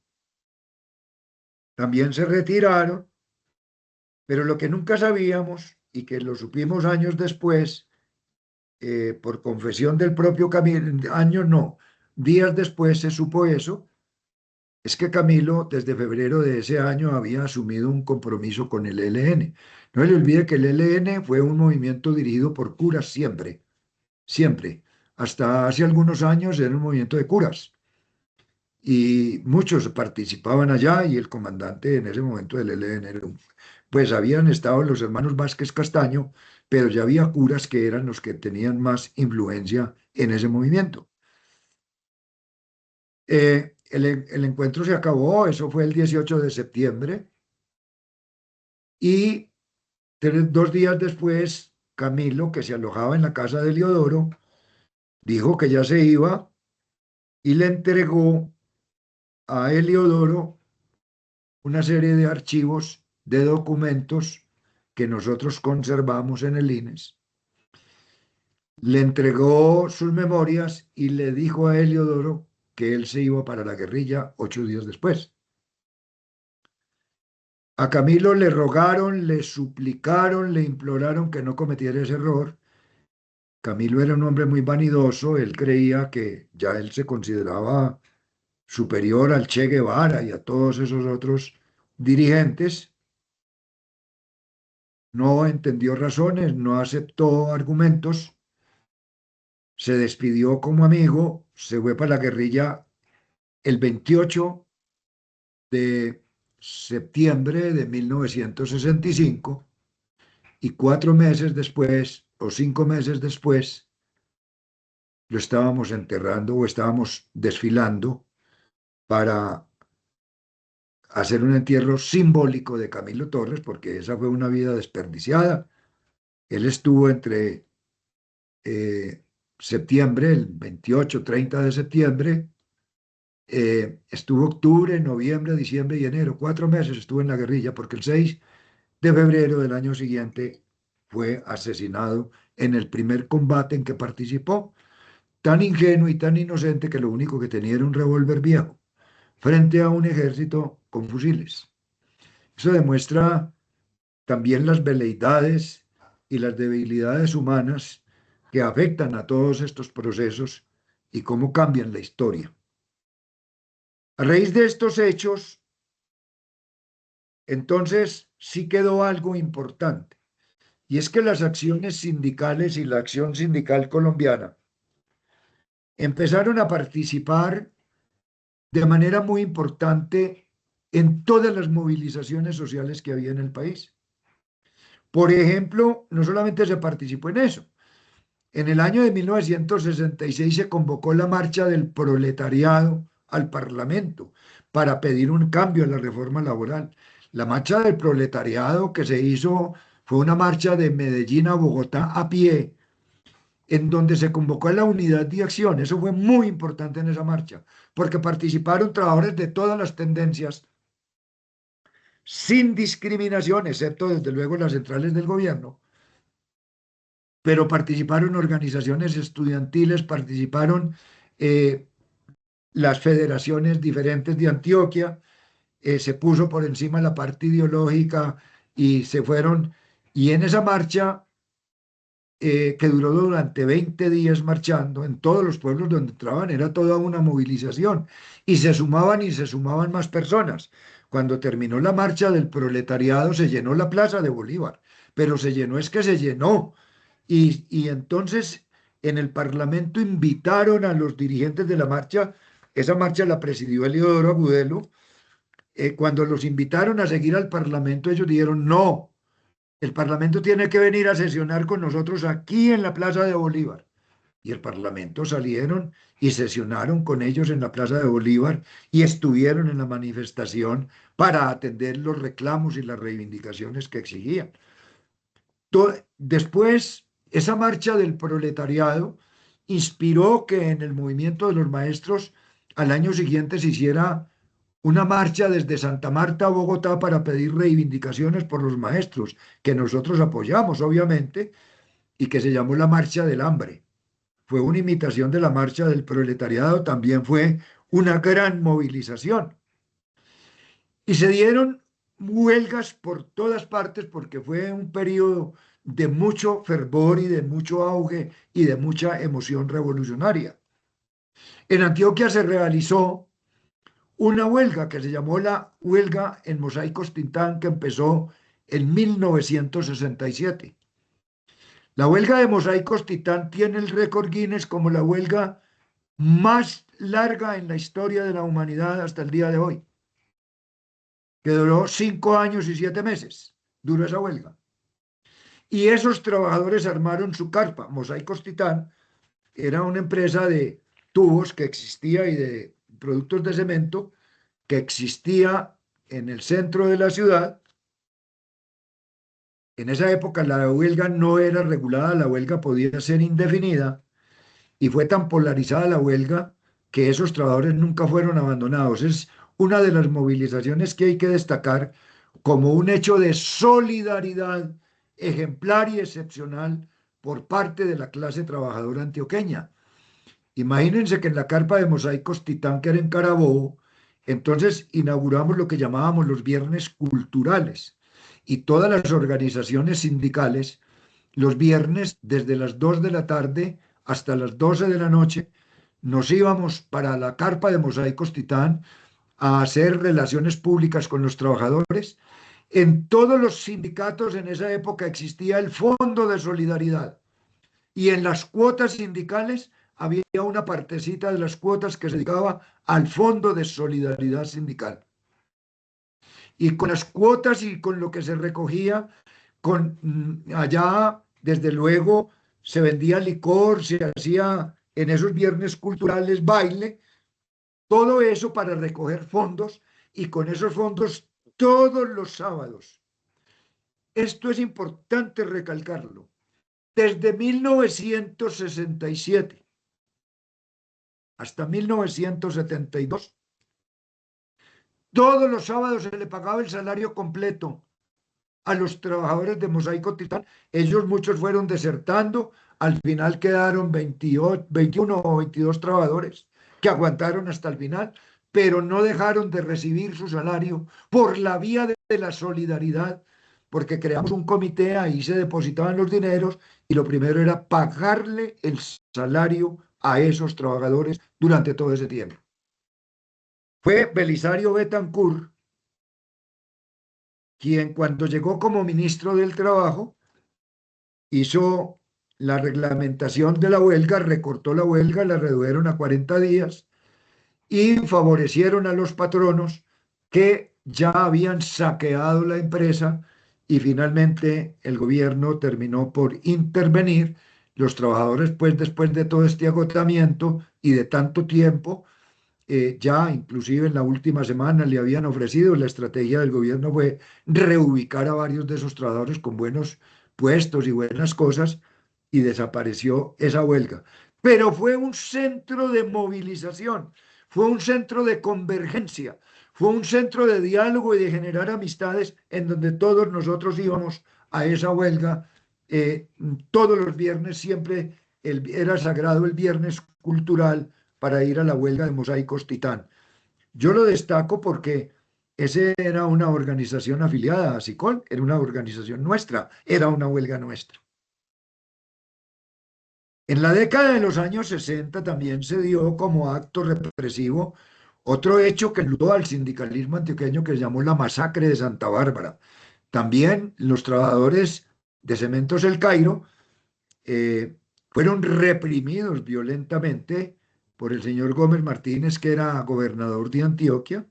A: también se retiraron, pero lo que nunca sabíamos y que lo supimos años después, por confesión del propio Camilo, años no, días después se supo eso, es que Camilo desde febrero de ese año había asumido un compromiso con el ELN. No se le olvide que el ELN fue un movimiento dirigido por curas siempre, siempre. Hasta hace algunos años era un movimiento de curas y muchos participaban allá y el comandante en ese momento del ELN pues habían estado los hermanos Vázquez Castaño, pero ya había curas que eran los que tenían más influencia en ese movimiento. El encuentro se acabó, eso fue el 18 de septiembre, y 2 días después, Camilo, que se alojaba en la casa de Eliodoro, dijo que ya se iba y le entregó a Eliodoro una serie de archivos de documentos que nosotros conservamos en el INES. Le entregó sus memorias y le dijo a Eliodoro que él se iba para la guerrilla 8 días después. A Camilo le rogaron, le suplicaron, le imploraron que no cometiera ese error. Camilo era un hombre muy vanidoso, él creía que ya él se consideraba superior al Che Guevara y a todos esos otros dirigentes. No entendió razones, no aceptó argumentos, se despidió como amigo, se fue para la guerrilla el 28 de septiembre de 1965 y 4 meses después o 5 meses después lo estábamos enterrando o estábamos desfilando para hacer un entierro simbólico de Camilo Torres, porque esa fue una vida desperdiciada. Él estuvo entre septiembre, el 28, 30 de septiembre, estuvo octubre, noviembre, diciembre y enero, 4 meses estuvo en la guerrilla, porque el 6 de febrero del año siguiente fue asesinado en el primer combate en que participó, tan ingenuo y tan inocente que lo único que tenía era un revólver viejo, frente a un ejército con fusiles. Eso demuestra también las veleidades y las debilidades humanas que afectan a todos estos procesos y cómo cambian la historia. A raíz de estos hechos, entonces sí quedó algo importante, y es que las acciones sindicales y la acción sindical colombiana empezaron a participar de manera muy importante en todas las movilizaciones sociales que había en el país. Por ejemplo, no solamente se participó en eso, en el año de 1966 se convocó la marcha del proletariado al Parlamento para pedir un cambio en la reforma laboral. La marcha del proletariado que se hizo fue una marcha de Medellín a Bogotá a pie, en donde se convocó a la unidad de acción. Eso fue muy importante en esa marcha, porque participaron trabajadores de todas las tendencias, sin discriminación, excepto desde luego las centrales del gobierno, pero participaron organizaciones estudiantiles, participaron eh, las federaciones diferentes de Antioquia, se puso por encima la parte ideológica y se fueron, y en esa marcha que duró durante 20 días marchando en todos los pueblos donde entraban, era toda una movilización y se sumaban más personas. Cuando terminó la marcha del proletariado se llenó la Plaza de Bolívar, pero se llenó es que se llenó. Y entonces en el Parlamento invitaron a los dirigentes de la marcha, esa marcha la presidió Eliodoro Agudelo, cuando los invitaron a seguir al Parlamento ellos dijeron no. El Parlamento tiene que venir a sesionar con nosotros aquí en la Plaza de Bolívar. Y el Parlamento salieron y sesionaron con ellos en la Plaza de Bolívar y estuvieron en la manifestación para atender los reclamos y las reivindicaciones que exigían. Después, esa marcha del proletariado inspiró que en el movimiento de los maestros al año siguiente se hiciera una marcha desde Santa Marta a Bogotá para pedir reivindicaciones por los maestros, que nosotros apoyamos, obviamente, y que se llamó la Marcha del Hambre. Fue una imitación de la Marcha del Proletariado, también fue una gran movilización. Y se dieron huelgas por todas partes porque fue un periodo de mucho fervor y de mucho auge y de mucha emoción revolucionaria. En Antioquia se realizó una huelga que se llamó la huelga en Mosaicos Tintán, que empezó en 1967. La huelga de Mosaicos Titán tiene el récord Guinness como la huelga más larga en la historia de la humanidad hasta el día de hoy, que duró 5 años y 7 meses, duró esa huelga. Y esos trabajadores armaron su carpa. Mosaicos Titán era una empresa de tubos que existía y de productos de cemento que existía en el centro de la ciudad. En esa época la huelga no era regulada, la huelga podía ser indefinida y fue tan polarizada la huelga que esos trabajadores nunca fueron abandonados. Es una de las movilizaciones que hay que destacar como un hecho de solidaridad ejemplar y excepcional por parte de la clase trabajadora antioqueña. Imagínense que en la carpa de Mosaicos Titán, que era en Carabobo, entonces inauguramos lo que llamábamos los viernes culturales y todas las organizaciones sindicales los viernes desde las 2 de la tarde hasta las 12 de la noche nos íbamos para la carpa de Mosaicos Titán a hacer relaciones públicas con los trabajadores. En todos los sindicatos en esa época existía el Fondo de Solidaridad y en las cuotas sindicales había una partecita de las cuotas que se dedicaba al Fondo de Solidaridad Sindical. Y con las cuotas y con lo que se recogía, allá, desde luego, se vendía licor, se hacía en esos viernes culturales baile, todo eso para recoger fondos y con esos fondos todos los sábados. Esto es importante recalcarlo. Desde 1967 hasta 1972, todos los sábados se le pagaba el salario completo a los trabajadores de Mosaico Titán. Ellos muchos fueron desertando, al final quedaron 28, 21 o 22 trabajadores que aguantaron hasta el final, pero no dejaron de recibir su salario por la vía de la solidaridad, porque creamos un comité, ahí se depositaban los dineros y lo primero era pagarle el salario a esos trabajadores durante todo ese tiempo. Fue Belisario Betancur quien cuando llegó como ministro del Trabajo hizo la reglamentación de la huelga, recortó la huelga, la redujeron a 40 días y favorecieron a los patronos que ya habían saqueado la empresa y finalmente el gobierno terminó por intervenir. Los trabajadores, pues después de todo este agotamiento y de tanto tiempo, ya inclusive en la última semana le habían ofrecido, la estrategia del gobierno fue reubicar a varios de esos trabajadores con buenos puestos y buenas cosas y desapareció esa huelga. Pero fue un centro de movilización, fue un centro de convergencia, fue un centro de diálogo y de generar amistades en donde todos nosotros íbamos a esa huelga. Todos los viernes siempre era sagrado el viernes cultural para ir a la huelga de Mosaicos Titán. Yo lo destaco porque ese era una organización afiliada a SICOL, era una organización nuestra, era una huelga nuestra. En la década de los años 60 también se dio como acto represivo otro hecho que enlutó al sindicalismo antioqueño que se llamó la masacre de Santa Bárbara. También los trabajadores de Cementos El Cairo fueron reprimidos violentamente por el señor Gómez Martínez, que era gobernador de Antioquia,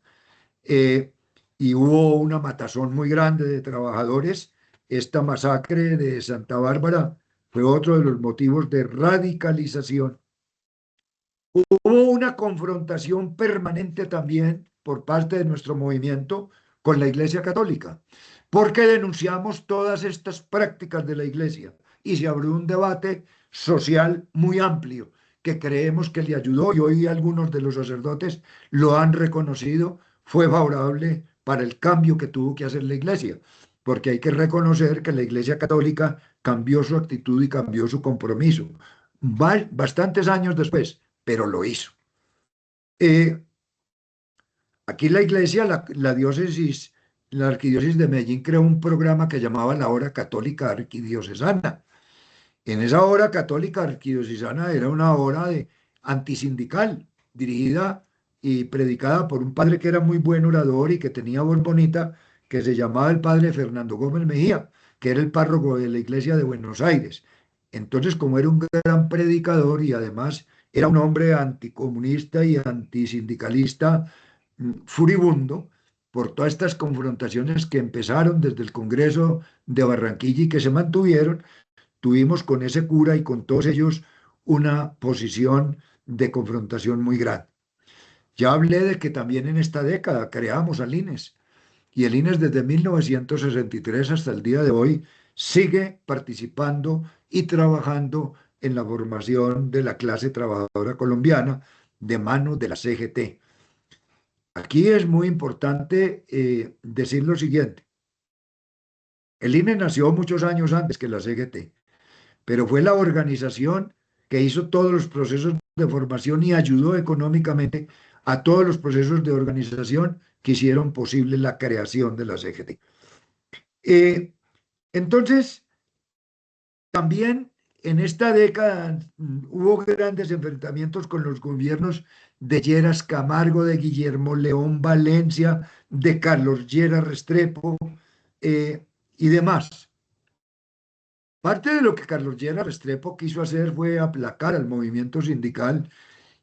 A: eh, y hubo una matazón muy grande de trabajadores. Esta masacre de Santa Bárbara fue otro de los motivos de radicalización. Hubo una confrontación permanente también por parte de nuestro movimiento con la Iglesia Católica, porque denunciamos todas estas prácticas de la Iglesia y se abrió un debate social muy amplio que creemos que le ayudó y hoy algunos de los sacerdotes lo han reconocido, fue favorable para el cambio que tuvo que hacer la Iglesia, porque hay que reconocer que la Iglesia Católica cambió su actitud y cambió su compromiso. Bastantes años después, pero lo hizo. Eh, Aquí la iglesia, la diócesis, la arquidiócesis de Medellín creó un programa que llamaba la Hora Católica Arquidiocesana. En esa hora católica arquidiocesana era una hora de antisindical, dirigida y predicada por un padre que era muy buen orador y que tenía voz bonita, que se llamaba el padre Fernando Gómez Mejía, que era el párroco de la iglesia de Buenos Aires. Entonces, como era un gran predicador y además era un hombre anticomunista y antisindicalista furibundo por todas estas confrontaciones que empezaron desde el Congreso de Barranquilla y que se mantuvieron, tuvimos con ese cura y con todos ellos una posición de confrontación muy grande. Ya hablé de que también en esta década creamos al INES y el INES desde 1963 hasta el día de hoy sigue participando y trabajando en la formación de la clase trabajadora colombiana de mano de la CGT. Aquí es muy importante decir lo siguiente. El INE nació muchos años antes que la CGT, pero fue la organización que hizo todos los procesos de formación y ayudó económicamente a todos los procesos de organización que hicieron posible la creación de la CGT. Entonces, también en esta década hubo grandes enfrentamientos con los gobiernos de Lleras Camargo, de Guillermo León Valencia, de Carlos Lleras Restrepo y demás. Parte de lo que Carlos Lleras Restrepo quiso hacer fue aplacar al movimiento sindical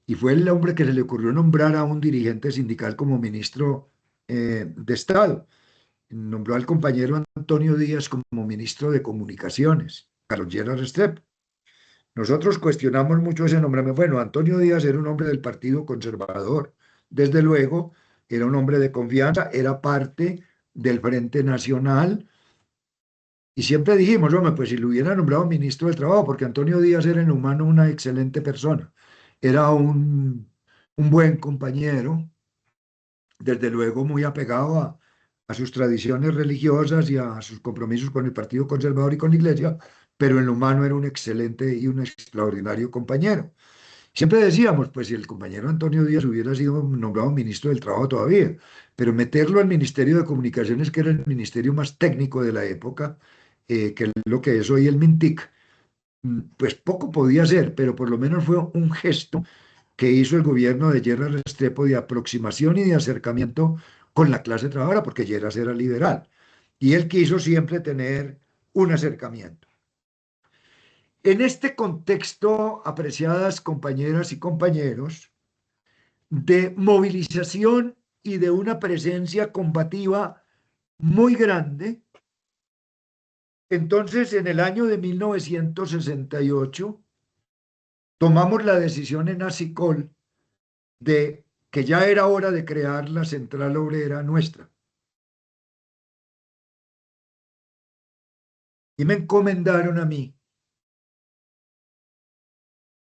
A: y fue el hombre que se le ocurrió nombrar a un dirigente sindical como ministro de Estado. Nombró al compañero Antonio Díaz como ministro de Comunicaciones, Carlos Lleras Restrepo. Nosotros cuestionamos mucho ese nombramiento. Bueno, Antonio Díaz era un hombre del Partido Conservador, desde luego, era un hombre de confianza, era parte del Frente Nacional, y siempre dijimos, hombre, pues si lo hubiera nombrado ministro del Trabajo, porque Antonio Díaz era en lo humano una excelente persona, era un buen compañero, desde luego muy apegado a sus tradiciones religiosas y a sus compromisos con el Partido Conservador y con la Iglesia, pero en lo humano era un excelente y un extraordinario compañero. Siempre decíamos, pues si el compañero Antonio Díaz hubiera sido nombrado ministro del Trabajo todavía, pero meterlo al Ministerio de Comunicaciones, que era el ministerio más técnico de la época, que es lo que es hoy el MINTIC, pues poco podía ser, pero por lo menos fue un gesto que hizo el gobierno de Lleras Restrepo de aproximación y de acercamiento con la clase trabajadora, porque Lleras era liberal, y él quiso siempre tener un acercamiento. En este contexto, apreciadas compañeras y compañeros, de movilización y de una presencia combativa muy grande, entonces en el año de 1968 tomamos la decisión en ACICOL de que ya era hora de crear la central obrera nuestra. Y me encomendaron a mí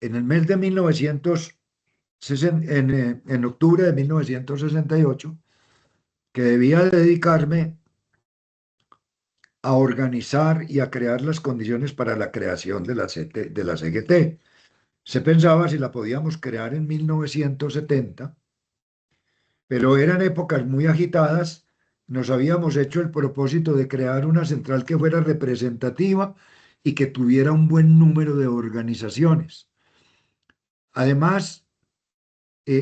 A: en el mes de 1960, en octubre de 1968, que debía dedicarme a organizar y a crear las condiciones para la creación de de la CGT. Se pensaba si la podíamos crear en 1970, pero eran épocas muy agitadas. Nos habíamos hecho el propósito de crear una central que fuera representativa y que tuviera un buen número de organizaciones. Además,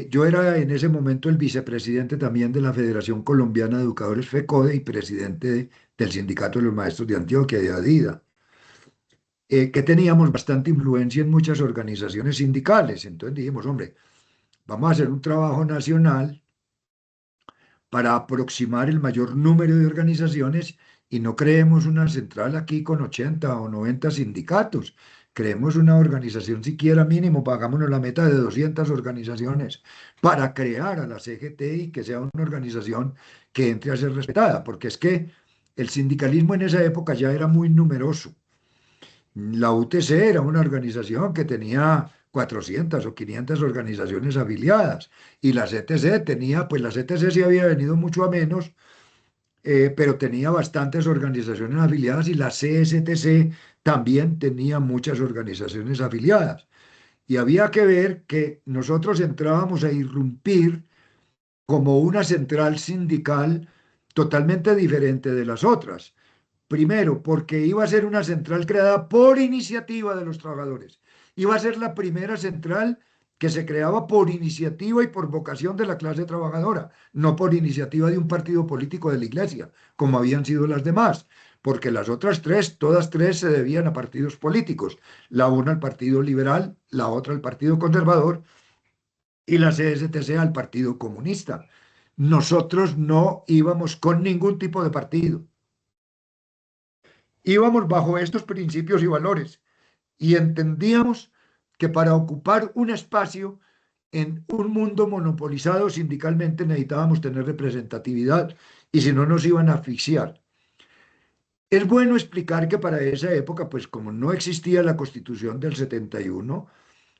A: yo era en ese momento el vicepresidente también de la Federación Colombiana de Educadores FECODE y presidente del Sindicato de los Maestros de Antioquia, de ADIDA, que teníamos bastante influencia en muchas organizaciones sindicales. Entonces dijimos, hombre, vamos a hacer un trabajo nacional para aproximar el mayor número de organizaciones y no creemos una central aquí con 80 o 90 sindicatos. Creemos una organización siquiera mínimo, pagámonos la meta de 200 organizaciones para crear a la CGT y que sea una organización que entre a ser respetada, porque es que el sindicalismo en esa época ya era muy numeroso. La UTC era una organización que tenía 400 o 500 organizaciones afiliadas y la CTC tenía, pues la CTC sí había venido mucho a menos, pero tenía bastantes organizaciones afiliadas y la CSTC también tenía muchas organizaciones afiliadas. Y había que ver que nosotros entrábamos a irrumpir como una central sindical totalmente diferente de las otras. Primero, porque iba a ser una central creada por iniciativa de los trabajadores. Iba a ser la primera central que se creaba por iniciativa y por vocación de la clase trabajadora, no por iniciativa de un partido político de la Iglesia, como habían sido las demás, porque las otras tres, todas tres se debían a partidos políticos, la una al Partido Liberal, la otra al Partido Conservador y la CSTC al Partido Comunista. Nosotros no íbamos con ningún tipo de partido. Íbamos bajo estos principios y valores y entendíamos que para ocupar un espacio en un mundo monopolizado sindicalmente necesitábamos tener representatividad y si no nos iban a asfixiar. Es bueno explicar que para esa época, pues como no existía la Constitución del 71,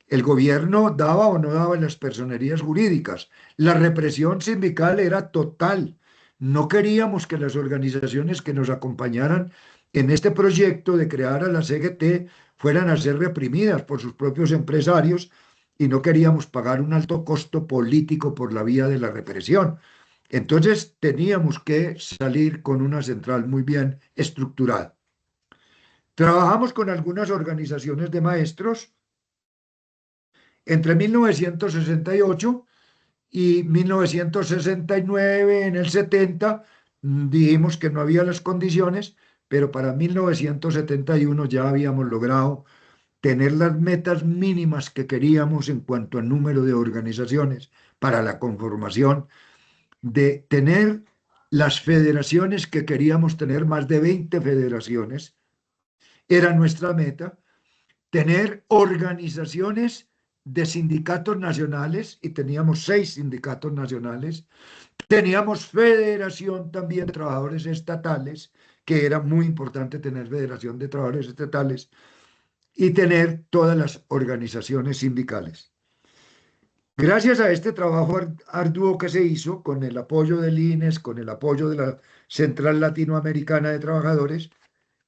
A: el gobierno daba o no daba las personerías jurídicas. La represión sindical era total. No queríamos que las organizaciones que nos acompañaran en este proyecto de crear a la CGT fueran a ser reprimidas por sus propios empresarios y no queríamos pagar un alto costo político por la vía de la represión. Entonces teníamos que salir con una central muy bien estructurada. Trabajamos con algunas organizaciones de maestros entre 1968 y 1969, en el 70, dijimos que no había las condiciones, pero para 1971 ya habíamos logrado tener las metas mínimas que queríamos en cuanto al número de organizaciones para la conformación, de tener las federaciones que queríamos tener, más de 20 federaciones, era nuestra meta, tener organizaciones de sindicatos nacionales, y teníamos 6 sindicatos nacionales, teníamos federación también de trabajadores estatales, que era muy importante tener federación de trabajadores estatales, y tener todas las organizaciones sindicales. Gracias a este trabajo arduo que se hizo, con el apoyo del INES, con el apoyo de la Central Latinoamericana de Trabajadores,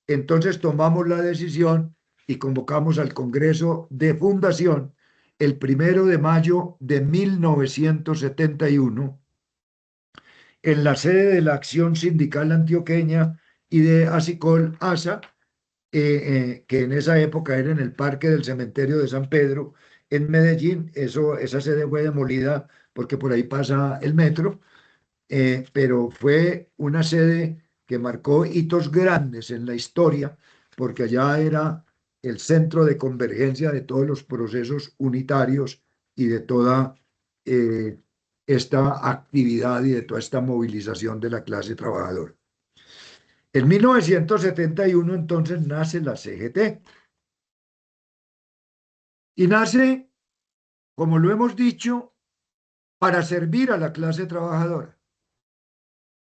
A: entonces tomamos la decisión y convocamos al Congreso de Fundación el 1 de mayo de 1971 en la sede de la Acción Sindical Antioqueña y de ASICOL ASA, que en esa época era en el Parque del Cementerio de San Pedro, en Medellín. Esa sede fue demolida porque por ahí pasa el metro, pero fue una sede que marcó hitos grandes en la historia, porque allá era el centro de convergencia de todos los procesos unitarios y de toda eh, esta actividad y de toda esta movilización de la clase trabajadora. En 1971 entonces nace la CGT y nace, como lo hemos dicho, para servir a la clase trabajadora.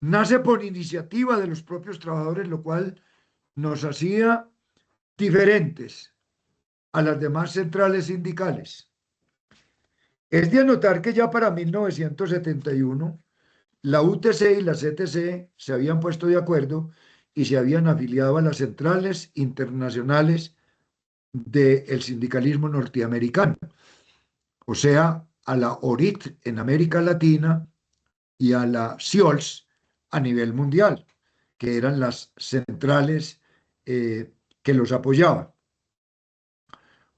A: Nace por iniciativa de los propios trabajadores, lo cual nos hacía diferentes a las demás centrales sindicales. Es de anotar que ya para 1971 la UTC y la CTC se habían puesto de acuerdo y se habían afiliado a las centrales internacionales del sindicalismo norteamericano, o sea, a la ORIT en América Latina y a la CIOLS a nivel mundial, que eran las centrales que los apoyaban.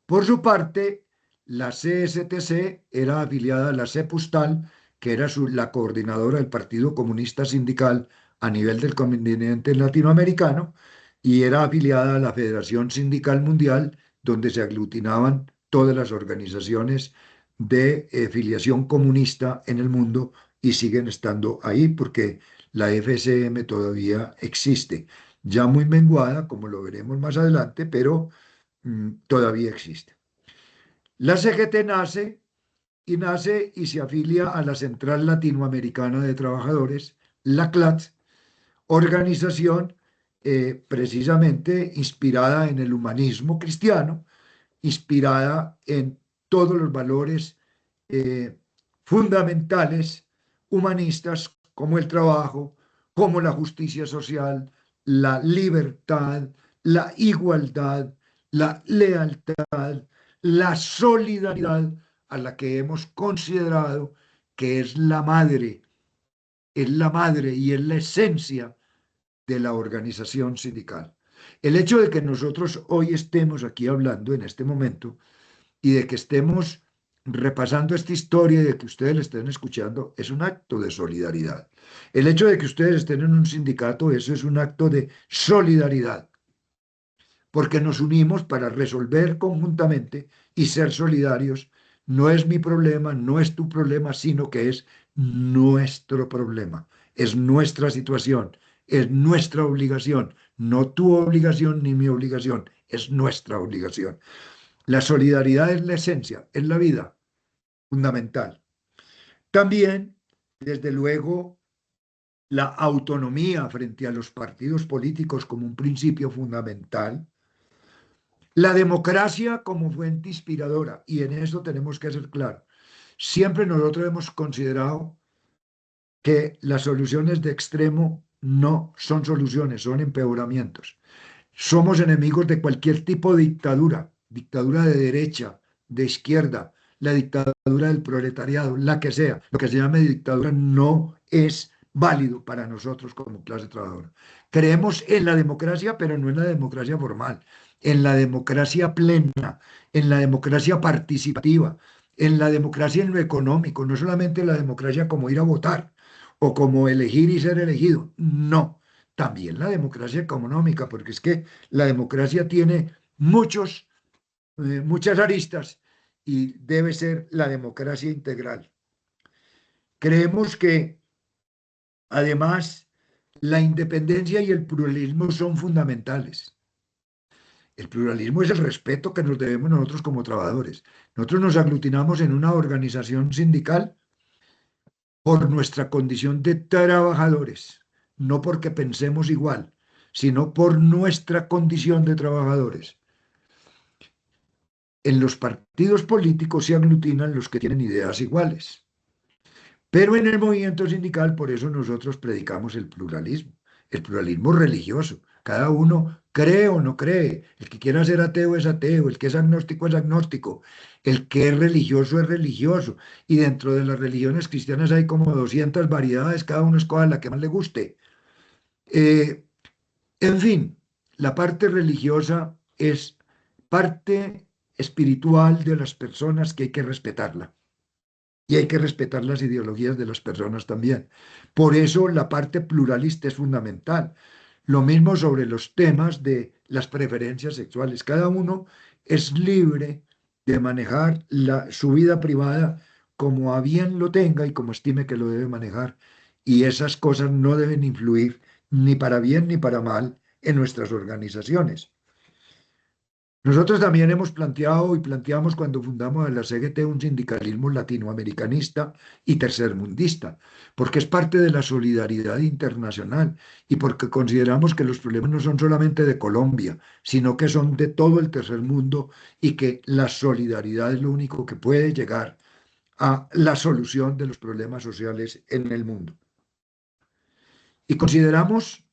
A: Por su parte, la CSTC era afiliada a la CEPUSTAL, que era la coordinadora del Partido Comunista Sindical a nivel del continente latinoamericano, y era afiliada a la Federación Sindical Mundial, donde se aglutinaban todas las organizaciones de filiación comunista en el mundo y siguen estando ahí porque la FCM todavía existe, ya muy menguada, como lo veremos más adelante, pero todavía existe. La CGT nace y se afilia a la Central Latinoamericana de Trabajadores, la CLAT, organización precisamente inspirada en el humanismo cristiano, inspirada en todos los valores eh, fundamentales humanistas como el trabajo, como la justicia social, la libertad, la igualdad, la lealtad, la solidaridad, a la que hemos considerado que es la madre y es la esencia de la organización sindical. El hecho de que nosotros hoy estemos aquí hablando en este momento y de que estemos repasando esta historia y de que ustedes la estén escuchando es un acto de solidaridad. El hecho de que ustedes estén en un sindicato, eso es un acto de solidaridad, porque nos unimos para resolver conjuntamente y ser solidarios. No es mi problema, no es tu problema, sino que es nuestro problema, es nuestra situación, es nuestra obligación, no tu obligación ni mi obligación, es nuestra obligación. La solidaridad es la esencia, es la vida fundamental. También, desde luego, la autonomía frente a los partidos políticos como un principio fundamental. La democracia como fuente inspiradora, y en eso tenemos que ser claros. Siempre nosotros hemos considerado que las soluciones de extremo no son soluciones, son empeoramientos. Somos enemigos de cualquier tipo de dictadura, dictadura de derecha, de izquierda, la dictadura del proletariado, la que sea. Lo que se llame dictadura no es válido para nosotros como clase trabajadora. Creemos en la democracia, pero no en la democracia formal, en la democracia plena, en la democracia participativa, en la democracia en lo económico, no solamente la democracia como ir a votar o como elegir y ser elegido, no, también la democracia económica, porque es que la democracia tiene muchas aristas y debe ser la democracia integral. Creemos que además la independencia y el pluralismo son fundamentales. El pluralismo es el respeto que nos debemos nosotros como trabajadores. Nosotros nos aglutinamos en una organización sindical por nuestra condición de trabajadores, no porque pensemos igual, sino por nuestra condición de trabajadores. En los partidos políticos se aglutinan los que tienen ideas iguales, pero en el movimiento sindical, por eso nosotros predicamos el pluralismo religioso. Cada uno cree o no cree. El que quiera ser ateo es ateo, el que es agnóstico, el que es religioso. Y dentro de las religiones cristianas hay como 200 variedades, cada uno escoja la que más le guste. Eh, en fin, la parte religiosa es parte espiritual de las personas que hay que respetarla. Y hay que respetar las ideologías de las personas también. Por eso la parte pluralista es fundamental. Lo mismo sobre los temas de las preferencias sexuales. Cada uno es libre de manejar su vida privada como a bien lo tenga y como estime que lo debe manejar. Y esas cosas no deben influir ni para bien ni para mal en nuestras organizaciones. Nosotros también hemos planteado y planteamos cuando fundamos la CGT un sindicalismo latinoamericanista y tercermundista, porque es parte de la solidaridad internacional y porque consideramos que los problemas no son solamente de Colombia, sino que son de todo el tercer mundo y que la solidaridad es lo único que puede llegar a la solución de los problemas sociales en el mundo. Y consideramos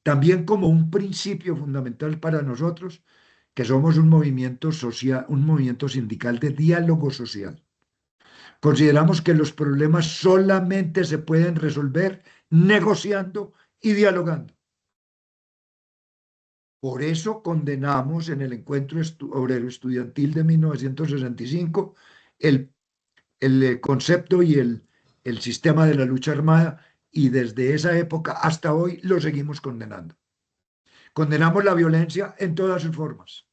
A: también como un principio fundamental para nosotros que somos un movimiento social, un movimiento sindical de diálogo social. Consideramos que los problemas solamente se pueden resolver negociando y dialogando. Por eso condenamos en el encuentro obrero estudiantil de 1965 el, el concepto y el sistema de la lucha armada, y desde esa época hasta hoy lo seguimos condenando. Condenamos la violencia en todas sus formas,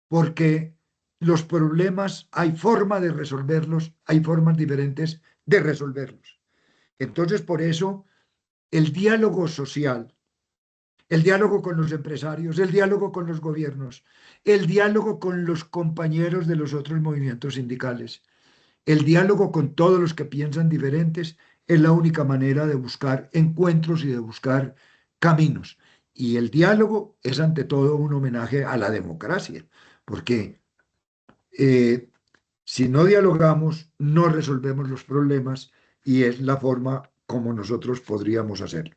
A: porque los problemas hay forma de resolverlos, hay formas diferentes de resolverlos. Entonces, por eso, el diálogo social, el diálogo con los empresarios, el diálogo con los gobiernos, el diálogo con los compañeros de los otros movimientos sindicales, el diálogo con todos los que piensan diferentes, es la única manera de buscar encuentros y de buscar caminos. Y el diálogo es ante todo un homenaje a la democracia, porque eh, si no dialogamos, no resolvemos los problemas, y es la forma como nosotros podríamos hacerlo.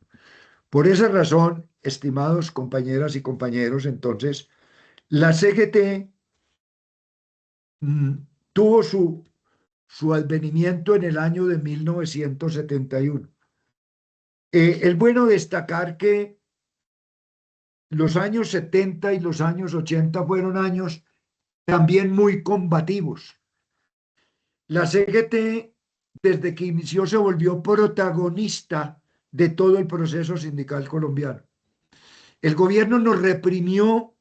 A: Por esa razón, estimados compañeras y compañeros, entonces, la CGT mm, tuvo su advenimiento en el año de 1971. Es bueno destacar que los años 70 y los años 80 fueron años también muy combativos. La CGT, desde que inició, se volvió protagonista de todo el proceso sindical colombiano. El gobierno nos reprimió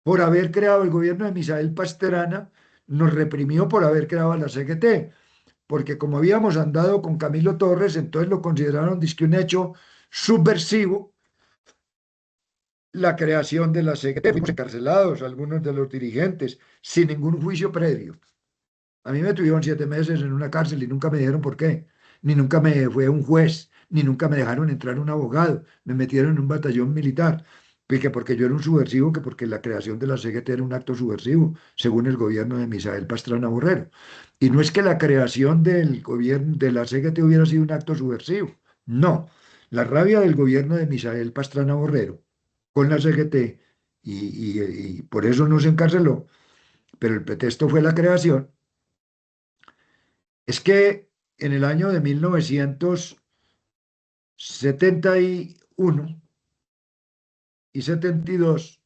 A: por haber creado, el gobierno de Misael Pastrana nos reprimió por haber creado a la CGT, porque como habíamos andado con Camilo Torres, entonces lo consideraron dizque un hecho subversivo la creación de la CGT. Fuimos encarcelados, algunos de los dirigentes, sin ningún juicio previo. A mí me tuvieron 7 meses en una cárcel y nunca me dijeron por qué, ni nunca me fue un juez, ni nunca me dejaron entrar un abogado, me metieron en un batallón militar, que porque yo era un subversivo, que porque la creación de la CGT era un acto subversivo, según el gobierno de Misael Pastrana Borrero. Y no es que la creación del gobierno de la CGT hubiera sido un acto subversivo, no. La rabia del gobierno de Misael Pastrana Borrero con la CGT, y por eso no se encarceló, pero el pretexto fue la creación, es que en el año de 1971 y 72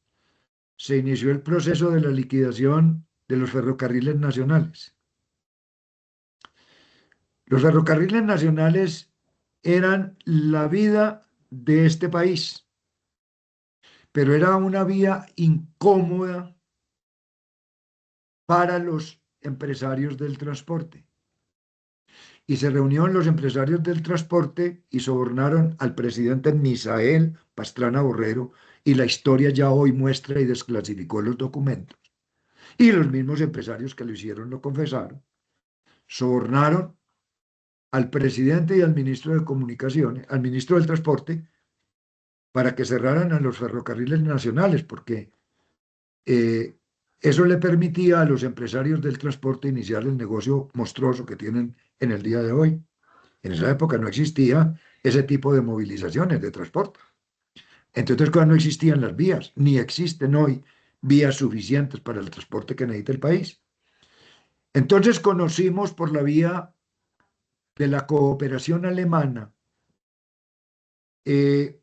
A: se inició el proceso de la liquidación de los ferrocarriles nacionales. Los ferrocarriles nacionales eran la vida de este país, pero era una vía incómoda para los empresarios del transporte. Y se reunieron los empresarios del transporte y sobornaron al presidente Misael Pastrana Borrero, y la historia ya hoy muestra y desclasificó los documentos. Y los mismos empresarios que lo hicieron lo confesaron. Sobornaron al presidente y al ministro de Comunicaciones, al ministro del Transporte, para que cerraran a los ferrocarriles nacionales, porque eh, eso le permitía a los empresarios del transporte iniciar el negocio monstruoso que tienen en el día de hoy. En esa época no existía ese tipo de movilizaciones de transporte. Entre otras cosas, no existían las vías, ni existen hoy vías suficientes para el transporte que necesita el país. Entonces conocimos por la vía de la cooperación alemana. Eh,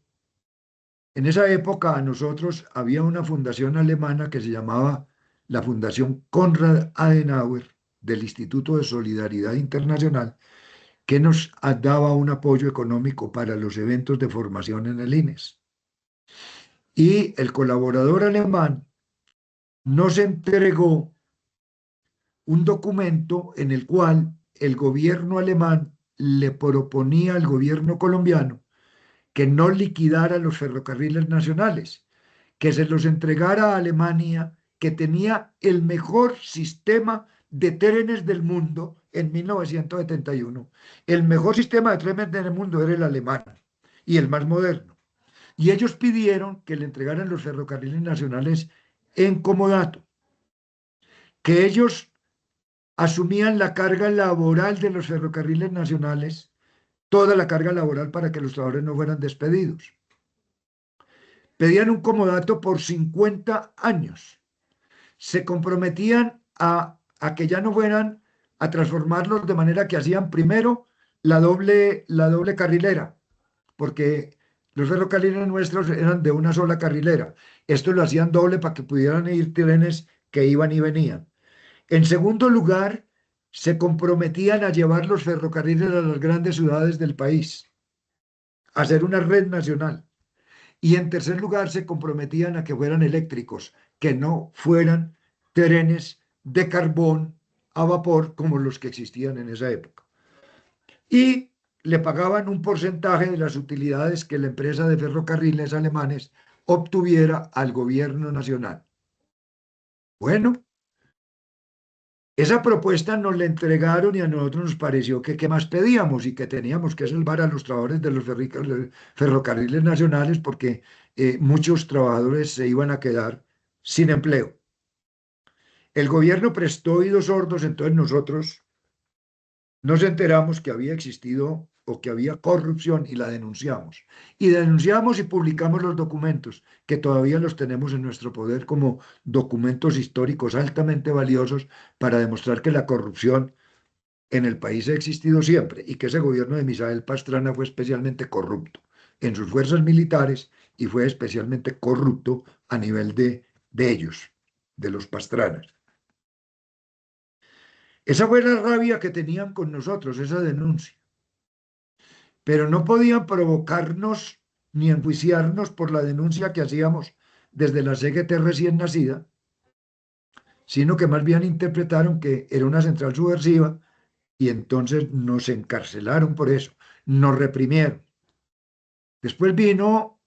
A: en esa época a nosotros había una fundación alemana que se llamaba la Fundación Konrad Adenauer del Instituto de Solidaridad Internacional, que nos daba un apoyo económico para los eventos de formación en el INES. Y el colaborador alemán nos entregó un documento en el cual el gobierno alemán le proponía al gobierno colombiano que no liquidara los ferrocarriles nacionales, que se los entregara a Alemania, que tenía el mejor sistema de trenes del mundo en 1971. El mejor sistema de trenes del mundo era el alemán, y el más moderno. Y ellos pidieron que le entregaran los ferrocarriles nacionales en comodato, que ellos asumían la carga laboral de los ferrocarriles nacionales, toda la carga laboral, para que los trabajadores no fueran despedidos. Pedían un comodato por 50 años. Se comprometían a que ya no fueran a transformarlos, de manera que hacían primero la doble carrilera, porque Los ferrocarriles nuestros eran de una sola carrilera. Esto lo hacían doble para que pudieran ir trenes que iban y venían. En segundo lugar, se comprometían a llevar los ferrocarriles a las grandes ciudades del país, a hacer una red nacional. Y en tercer lugar, se comprometían a que fueran eléctricos, que no fueran trenes de carbón a vapor como los que existían en esa época. Y le pagaban un porcentaje de las utilidades que la empresa de ferrocarriles alemanes obtuviera al gobierno nacional. Bueno, esa propuesta nos la entregaron y a nosotros nos pareció que qué más pedíamos y que teníamos que salvar a los trabajadores de los ferrocarriles nacionales porque muchos trabajadores se iban a quedar sin empleo. El gobierno prestó oídos sordos, entonces nosotros nos enteramos que había existido o que había corrupción y la denunciamos. Y denunciamos y publicamos los documentos, que todavía los tenemos en nuestro poder como documentos históricos altamente valiosos para demostrar que la corrupción en el país ha existido siempre y que ese gobierno de Misael Pastrana fue especialmente corrupto en sus fuerzas militares y fue especialmente corrupto a nivel de ellos, de los Pastranas. Esa fue la rabia que tenían con nosotros, esa denuncia. Pero no podían provocarnos ni enjuiciarnos por la denuncia que hacíamos desde la CGT recién nacida, sino que más bien interpretaron que era una central subversiva y entonces nos encarcelaron por eso, nos reprimieron. Después vino,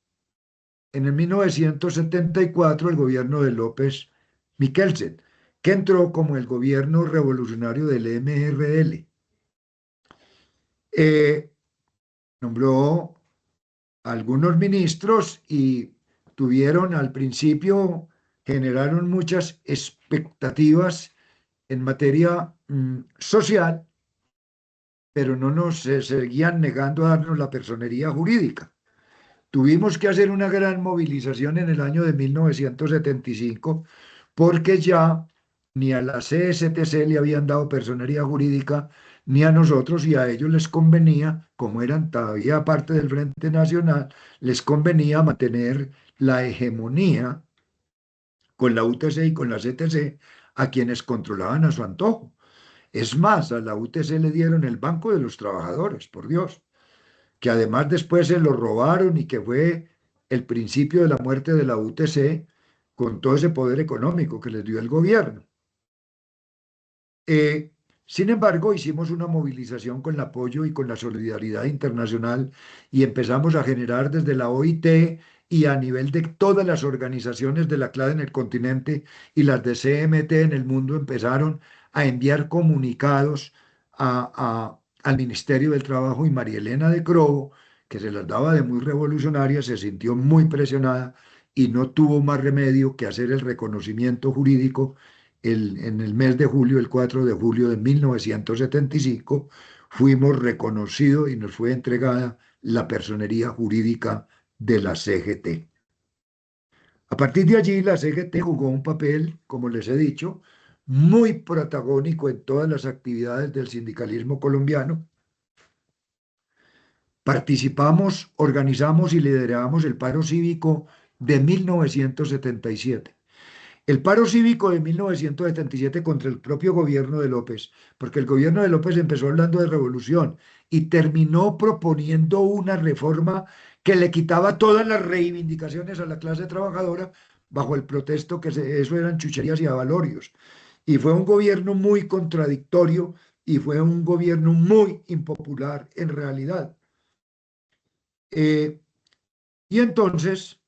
A: en el 1974, el gobierno de López Miquelsen, que entró como el gobierno revolucionario del MRL. Nombró algunos ministros y tuvieron al principio, generaron muchas expectativas en materia social, pero no nos seguían negando a darnos la personería jurídica. Tuvimos que hacer una gran movilización en el año de 1975 porque ya ni a la CSTC le habían dado personería jurídica, ni a nosotros, y a ellos les convenía, como eran todavía parte del Frente Nacional, les convenía mantener la hegemonía con la UTC y con la CTC a quienes controlaban a su antojo. Es más, a la UTC le dieron el Banco de los Trabajadores, por Dios, que además después se lo robaron y que fue el principio de la muerte de la UTC con todo ese poder económico que les dio el gobierno. Sin embargo, hicimos una movilización con el apoyo y con la solidaridad internacional y empezamos a generar desde la OIT y a nivel de todas las organizaciones de la CLAD en el continente y las de CMT en el mundo empezaron a enviar comunicados al Ministerio del Trabajo y María Elena de Crobo, que se las daba de muy revolucionaria, se sintió muy presionada y no tuvo más remedio que hacer el reconocimiento jurídico en el mes de julio, el 4 de julio de 1975, fuimos reconocidos y nos fue entregada la personería jurídica de la CGT. A partir de allí, la CGT jugó un papel, como les he dicho, muy protagónico en todas las actividades del sindicalismo colombiano. Participamos, organizamos y lideramos el paro cívico de 1977. El paro cívico de 1977 contra el propio gobierno de López, porque el gobierno de López empezó hablando de revolución y terminó proponiendo una reforma que le quitaba todas las reivindicaciones a la clase trabajadora bajo el pretexto que eso eran chucherías y avalorios. Y fue un gobierno muy contradictorio y fue un gobierno muy impopular en realidad. Y entonces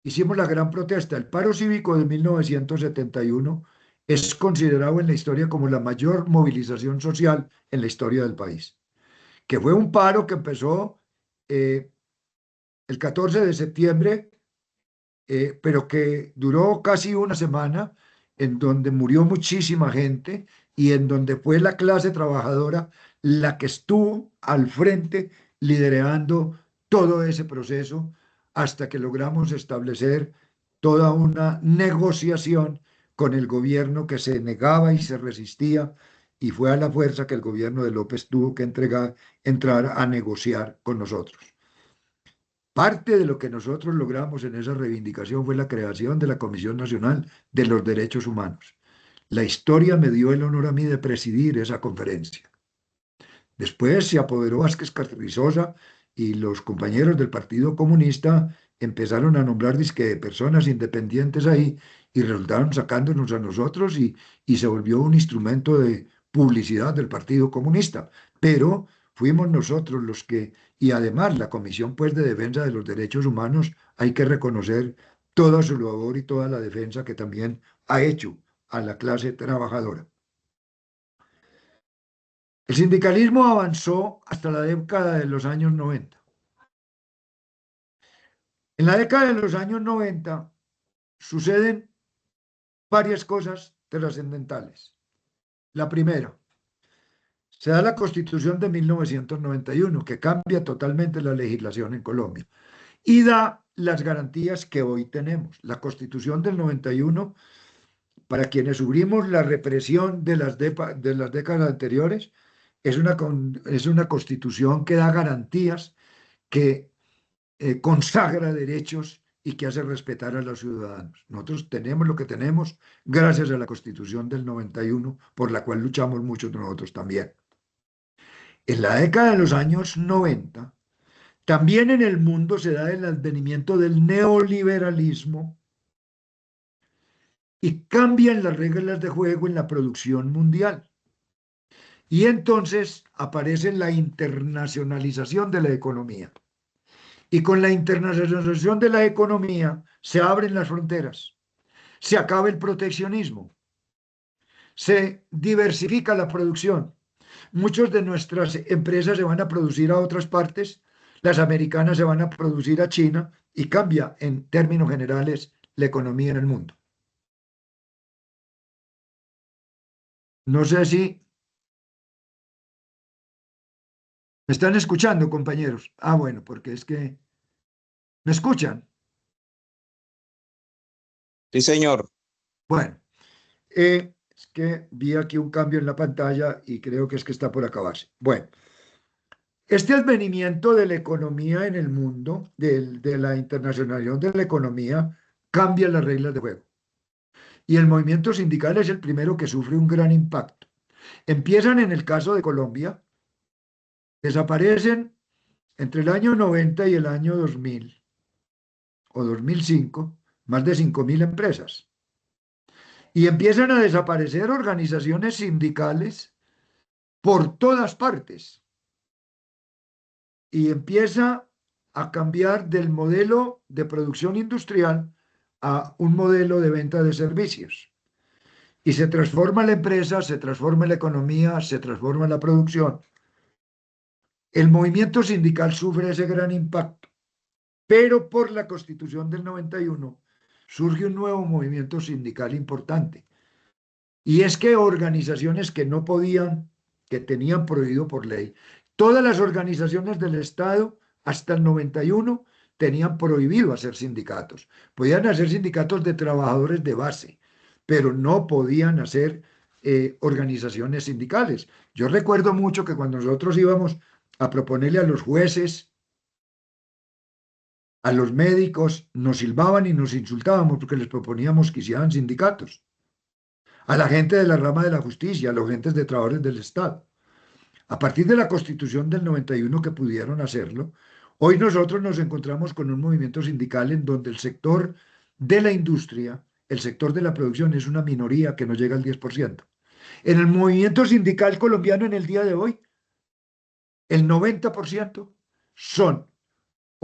A: hicimos la gran protesta. El paro cívico de 1971 es considerado en la historia como la mayor movilización social en la historia del país, que fue un paro que empezó el 14 de septiembre, pero que duró casi una semana, en donde murió muchísima gente y en donde fue la clase trabajadora la que estuvo al frente liderando todo ese proceso hasta que logramos establecer toda una negociación con el gobierno que se negaba y se resistía, y fue a la fuerza que el gobierno de López tuvo que entrar a negociar con nosotros. Parte de lo que nosotros logramos en esa reivindicación fue la creación de la Comisión Nacional de los Derechos Humanos. La historia me dio el honor a mí de presidir esa conferencia. Después se apoderó Vázquez Carrizosa y los compañeros del Partido Comunista empezaron a nombrar dizque personas independientes ahí y resultaron sacándonos a nosotros y se volvió un instrumento de publicidad del Partido Comunista. Pero fuimos nosotros los que, y además la Comisión pues de Defensa de los Derechos Humanos, hay que reconocer toda su labor y toda la defensa que también ha hecho a la clase trabajadora. El sindicalismo avanzó hasta la década de los años 90. En la década de los años 90 suceden varias cosas trascendentales. La primera, se da la Constitución de 1991, que cambia totalmente la legislación en Colombia y da las garantías que hoy tenemos. La Constitución del 91, para quienes sufrimos la represión de las décadas anteriores, es una Constitución que da garantías, que consagra derechos y que hace respetar a los ciudadanos. Nosotros tenemos lo que tenemos gracias a la Constitución del 91, por la cual luchamos muchos de nosotros también. En la década de los años 90, también en el mundo se da el advenimiento del neoliberalismo y cambian las reglas de juego en la producción mundial. Y entonces aparece la internacionalización de la economía. Y con la internacionalización de la economía se abren las fronteras, se acaba el proteccionismo, se diversifica la producción. Muchas de nuestras empresas se van a producir a otras partes, las americanas se van a producir a China y cambia en términos generales la economía en el mundo. No sé si me están escuchando, compañeros. Ah, bueno, porque es que me escuchan.
B: Sí, señor.
A: Bueno, es que vi aquí un cambio en la pantalla y creo que es que está por acabarse. Bueno, este advenimiento de la economía en el mundo, de la internacionalización de la economía, cambia las reglas de juego. Y el movimiento sindical es el primero que sufre un gran impacto. Empiezan en el caso de Colombia, desaparecen entre el año 90 y el año 2000 o 2005 más de 5.000 empresas. Y empiezan a desaparecer organizaciones sindicales por todas partes. Y empieza a cambiar del modelo de producción industrial a un modelo de venta de servicios. Y se transforma la empresa, se transforma la economía, se transforma la producción. El movimiento sindical sufre ese gran impacto, pero por la Constitución del 91 surge un nuevo movimiento sindical importante. Y es que organizaciones que no podían, que tenían prohibido por ley, todas las organizaciones del Estado hasta el 91 tenían prohibido hacer sindicatos. Podían hacer sindicatos de trabajadores de base, pero no podían hacer organizaciones sindicales. Yo recuerdo mucho que cuando nosotros íbamos a proponerle a los jueces, a los médicos, nos silbaban y nos insultábamos porque les proponíamos que hicieran sindicatos. A la gente de la rama de la justicia, a los agentes de trabajadores del Estado. A partir de la Constitución del 91 que pudieron hacerlo, hoy nosotros nos encontramos con un movimiento sindical en donde el sector de la industria, el sector de la producción es una minoría que no llega al 10%. En el movimiento sindical colombiano en el día de hoy, el 90% son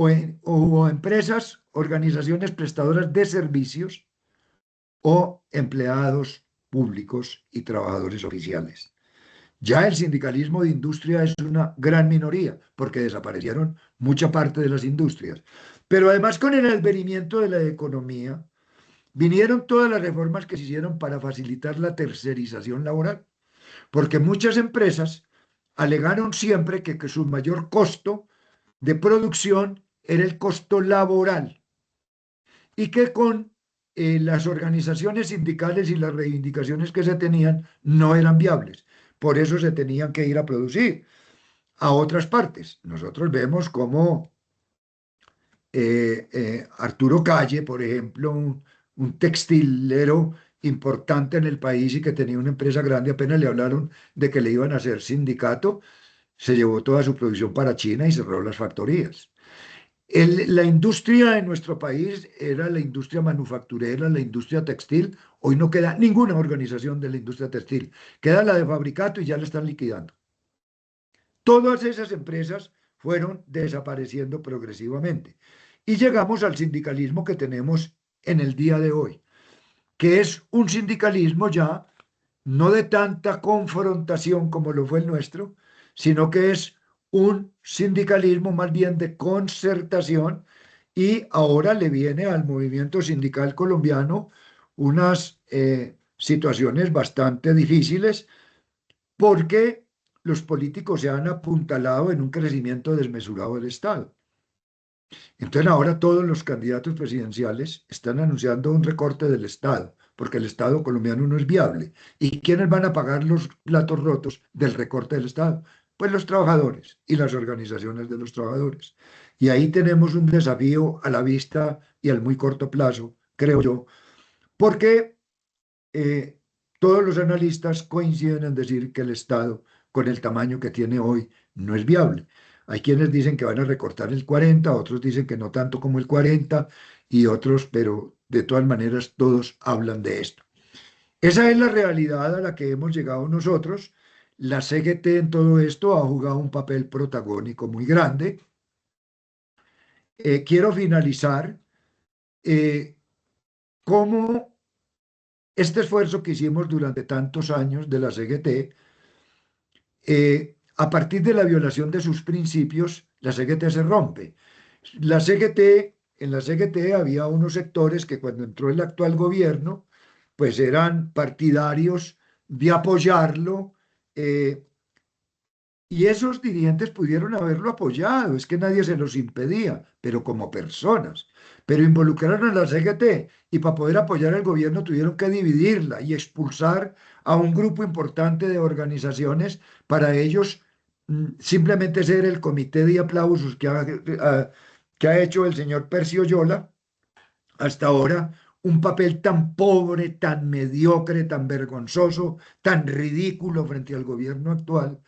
A: o empresas, organizaciones prestadoras de servicios o empleados públicos y trabajadores oficiales. Ya el sindicalismo de industria es una gran minoría, porque desaparecieron mucha parte de las industrias. Pero además con el advenimiento de la economía, vinieron todas las reformas que se hicieron para facilitar la tercerización laboral, porque muchas empresas alegaron siempre que su mayor costo de producción era el costo laboral y que con las organizaciones sindicales y las reivindicaciones que se tenían no eran viables. Por eso se tenían que ir a producir a otras partes. Nosotros vemos cómo Arturo Calle, por ejemplo, un textilero importante en el país y que tenía una empresa grande, apenas le hablaron de que le iban a hacer sindicato, se llevó toda su producción para China y cerró las factorías. La industria en nuestro país era la industria manufacturera, la industria textil. Hoy no queda ninguna organización de la industria textil. Queda la de fabricato y ya la están liquidando. Todas esas empresas fueron desapareciendo progresivamente. Y llegamos al sindicalismo que tenemos en el día de hoy, que es un sindicalismo ya no de tanta confrontación como lo fue el nuestro, sino que es un sindicalismo más bien de concertación y ahora le viene al movimiento sindical colombiano unas situaciones bastante difíciles porque los políticos se han apuntalado en un crecimiento desmesurado del Estado. Entonces ahora todos los candidatos presidenciales están anunciando un recorte del Estado, porque el Estado colombiano no es viable. ¿Y quiénes van a pagar los platos rotos del recorte del Estado? Pues los trabajadores y las organizaciones de los trabajadores. Y ahí tenemos un desafío a la vista y al muy corto plazo, creo yo, porque eh, todos los analistas coinciden en decir que el Estado, con el tamaño que tiene hoy, no es viable. Hay quienes dicen que van a recortar el 40, otros dicen que no tanto como el 40 y otros, pero de todas maneras todos hablan de esto. Esa es la realidad a la que hemos llegado nosotros. La CGT en todo esto ha jugado un papel protagónico muy grande. Quiero finalizar eh, cómo este esfuerzo que hicimos durante tantos años de la CGT, a partir de la violación de sus principios, la CGT se rompe. La CGT, en la CGT había unos sectores que cuando entró el actual gobierno, pues eran partidarios de apoyarlo, eh, y esos dirigentes pudieron haberlo apoyado, es que nadie se los impedía, pero como personas. Pero involucraron a la CGT y para poder apoyar al gobierno tuvieron que dividirla y expulsar a un grupo importante de organizaciones para ellos simplemente ser el comité de aplausos que ha hecho el señor Percio Yola hasta ahora, un papel tan pobre, tan mediocre, tan vergonzoso, tan ridículo frente al gobierno actual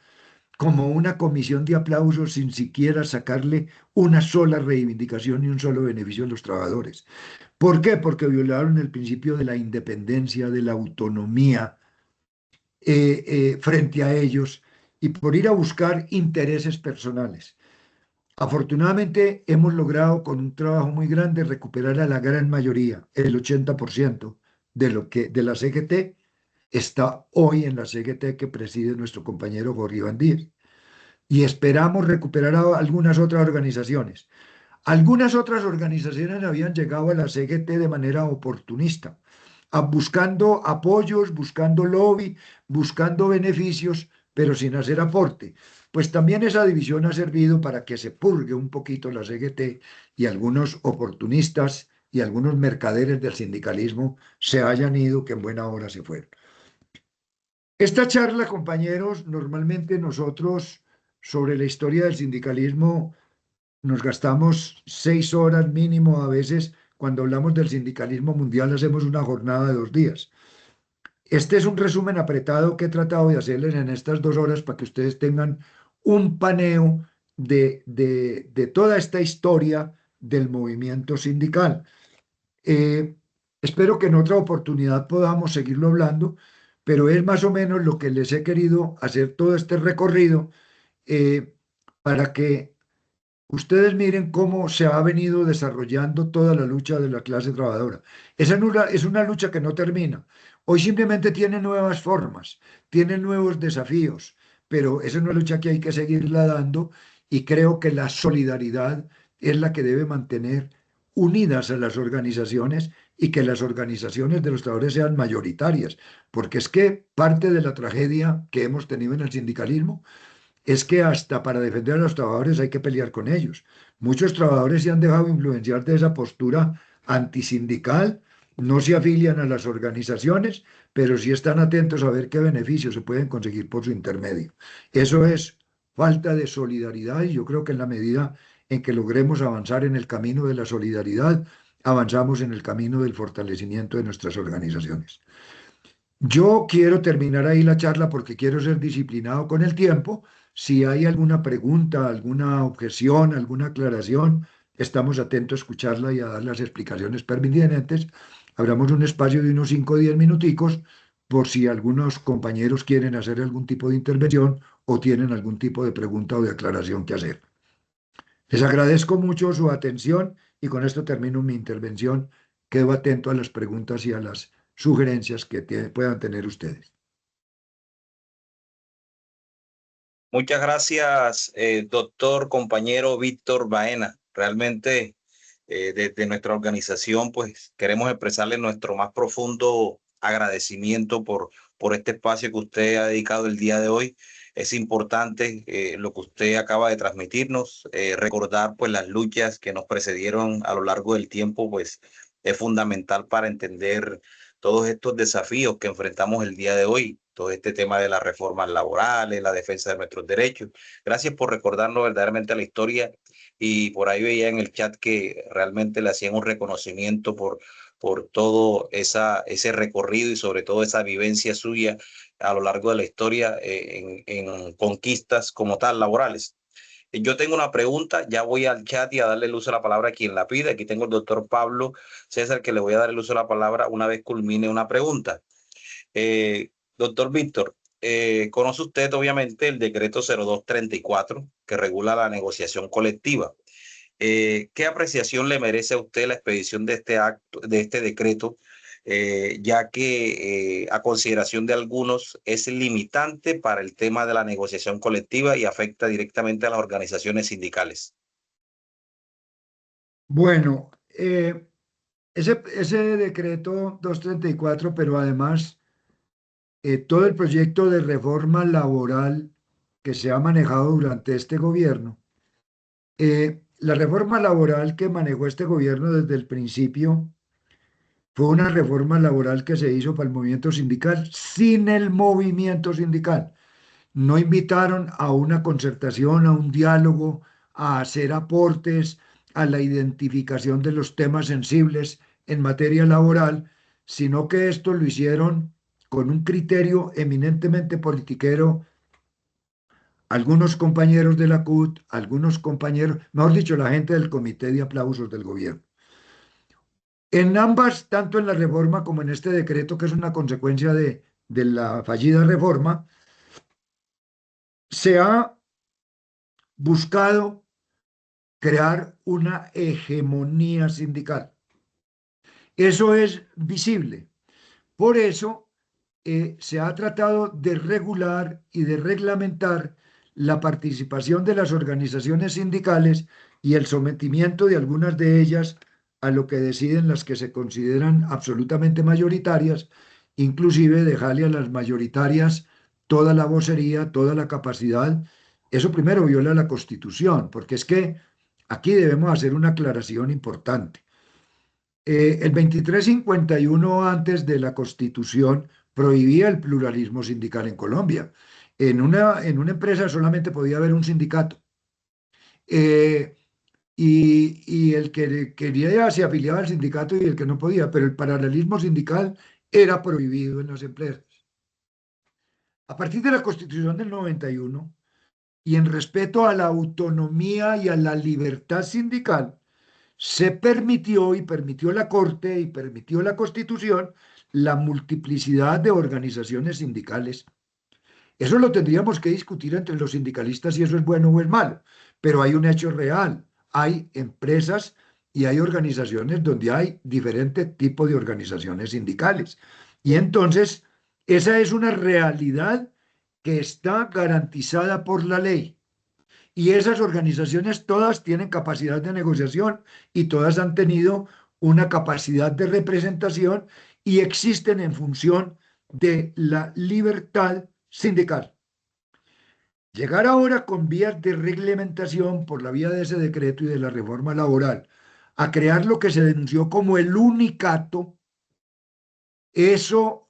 A: como una comisión de aplausos sin siquiera sacarle una sola reivindicación ni un solo beneficio a los trabajadores. ¿Por qué? Porque violaron el principio de la independencia, de la autonomía frente a ellos y por ir a buscar intereses personales. Afortunadamente hemos logrado con un trabajo muy grande recuperar a la gran mayoría, el 80% de lo que de la CGT está hoy en la CGT que preside nuestro compañero Jorge Iván Díaz y esperamos recuperar a algunas otras organizaciones. Algunas otras organizaciones habían llegado a la CGT de manera oportunista, buscando apoyos, buscando lobby, buscando beneficios, pero sin hacer aporte. Pues también esa división ha servido para que se purgue un poquito la CGT y algunos oportunistas y algunos mercaderes del sindicalismo se hayan ido, que en buena hora se fueron. Esta charla, compañeros, normalmente nosotros sobre la historia del sindicalismo nos gastamos 6 horas mínimo a veces. Cuando hablamos del sindicalismo mundial hacemos una jornada de 2 días. Este es un resumen apretado que he tratado de hacerles en estas 2 horas para que ustedes tengan un paneo de toda esta historia del movimiento sindical. Eh, Espero que en otra oportunidad podamos seguirlo hablando, pero es más o menos lo que les he querido hacer todo este recorrido eh, para que ustedes miren cómo se ha venido desarrollando toda la lucha de la clase trabajadora. Es una lucha que no termina. Hoy simplemente tiene nuevas formas, tiene nuevos desafíos, pero es una lucha que hay que seguirla dando y creo que la solidaridad es la que debe mantener unidas a las organizaciones y que las organizaciones de los trabajadores sean mayoritarias, porque es que parte de la tragedia que hemos tenido en el sindicalismo es que hasta para defender a los trabajadores hay que pelear con ellos. Muchos trabajadores se han dejado influenciar de esa postura antisindical, no se afilian a las organizaciones, pero sí están atentos a ver qué beneficios se pueden conseguir por su intermedio. Eso es falta de solidaridad y yo creo que en la medida en que logremos avanzar en el camino de la solidaridad, avanzamos en el camino del fortalecimiento de nuestras organizaciones. Yo quiero terminar ahí la charla porque quiero ser disciplinado con el tiempo. Si hay alguna pregunta, alguna objeción, alguna aclaración, estamos atentos a escucharla y a dar las explicaciones pertinentes. Abramos un espacio de unos 5 o 10 minuticos por si algunos compañeros quieren hacer algún tipo de intervención o tienen algún tipo de pregunta o de aclaración que hacer. Les agradezco mucho su atención y con esto termino mi intervención. Quedo atento a las preguntas y a las sugerencias que puedan tener ustedes.
B: Muchas gracias, doctor compañero Víctor Baena. Realmente, desde nuestra organización, pues queremos expresarle nuestro más profundo agradecimiento por este espacio que usted ha dedicado el día de hoy. Es importante lo que usted acaba de transmitirnos, recordar pues las luchas que nos precedieron a lo largo del tiempo, pues es fundamental para entender todos estos desafíos que enfrentamos el día de hoy, todo este tema de las reformas laborales, la defensa de nuestros derechos. Gracias por recordarnos verdaderamente la historia, y por ahí veía en el chat que realmente le hacían un reconocimiento por todo ese recorrido y sobre todo esa vivencia suya a lo largo de la historia en conquistas como tal laborales. Yo tengo una pregunta, ya voy al chat y a darle el uso de la palabra a quien la pide. Aquí tengo el doctor Pablo César, que le voy a dar el uso de la palabra una vez culmine una pregunta. Doctor Víctor, conoce usted obviamente el decreto 0234 que regula la negociación colectiva. ¿Qué apreciación le merece a usted la expedición de este acto, de este decreto, ya que a consideración de algunos es limitante para el tema de la negociación colectiva y afecta directamente a las organizaciones sindicales?
A: Bueno, ese decreto 234, pero además todo el proyecto de reforma laboral que se ha manejado durante este gobierno, la reforma laboral que manejó este gobierno desde el principio fue una reforma laboral que se hizo para el movimiento sindical sin el movimiento sindical. No invitaron a una concertación, a un diálogo, a hacer aportes, a la identificación de los temas sensibles en materia laboral, sino que esto lo hicieron con un criterio eminentemente politiquero. Algunos compañeros de la CUT, algunos compañeros, mejor dicho, la gente del comité de aplausos del gobierno. En ambas, tanto en la reforma como en este decreto, que es una consecuencia de la fallida reforma, se ha buscado crear una hegemonía sindical. Eso es visible. Por eso se ha tratado de regular y de reglamentar la participación de las organizaciones sindicales y el sometimiento de algunas de ellas a lo que deciden las que se consideran absolutamente mayoritarias, inclusive dejarle a las mayoritarias toda la vocería, toda la capacidad. Eso primero viola la Constitución, porque es que aquí debemos hacer una aclaración importante. El 2351 antes de la Constitución prohibía el pluralismo sindical en Colombia. En una empresa solamente podía haber un sindicato. Eh, y el que quería se afiliaba al sindicato y el que no podía, pero el paralelismo sindical era prohibido en las empresas. A partir de la Constitución del 91 y en respeto a la autonomía y a la libertad sindical, se permitió y permitió la Corte y permitió la Constitución la multiplicidad de organizaciones sindicales. Eso lo tendríamos que discutir entre los sindicalistas si eso es bueno o es malo, pero hay un hecho real. Hay empresas y hay organizaciones donde hay diferente tipo de organizaciones sindicales. Y entonces, esa es una realidad que está garantizada por la ley. Y esas organizaciones todas tienen capacidad de negociación y todas han tenido una capacidad de representación y existen en función de la libertad sindical. Llegar ahora con vías de reglamentación por la vía de ese decreto y de la reforma laboral a crear lo que se denunció como el unicato, eso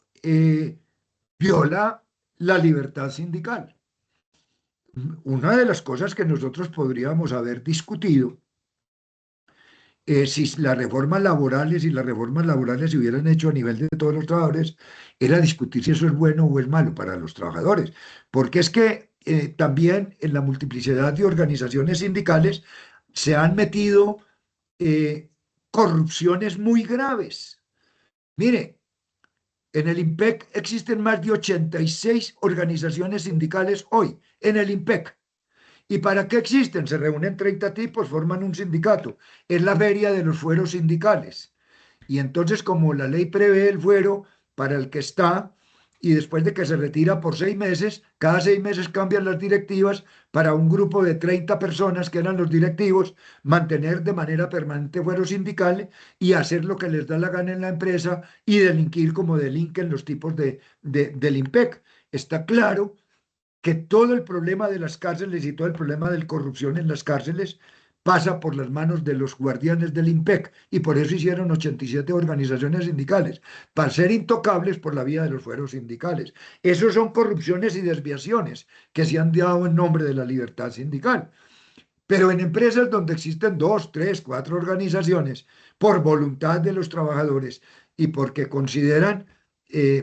A: viola la libertad sindical. Una de las cosas que nosotros podríamos haber discutido, si las reformas laborales y las reformas laborales se hubieran hecho a nivel de todos los trabajadores, era discutir si eso es bueno o es malo para los trabajadores. Porque es que también en la multiplicidad de organizaciones sindicales se han metido eh, corrupciones muy graves. Mire, en el IMPEC existen más de 86 organizaciones sindicales hoy, en el IMPEC. ¿Y para qué existen? Se reúnen 30 tipos, forman un sindicato. Es la feria de los fueros sindicales. Y entonces, como la ley prevé el fuero para el que está, y después de que se retira por 6 meses, cada 6 meses cambian las directivas para un grupo de 30 personas que eran los directivos, mantener de manera permanente fuero sindical y hacer lo que les da la gana en la empresa y delinquir como delinquen los tipos del IMPEC. Está claro que todo el problema de las cárceles y todo el problema de la corrupción en las cárceles pasa por las manos de los guardianes del IMPEC y por eso hicieron 87 organizaciones sindicales, para ser intocables por la vía de los fueros sindicales. Esos son corrupciones y desviaciones que se han dado en nombre de la libertad sindical. Pero en empresas donde existen dos, tres, cuatro organizaciones, por voluntad de los trabajadores y porque consideran,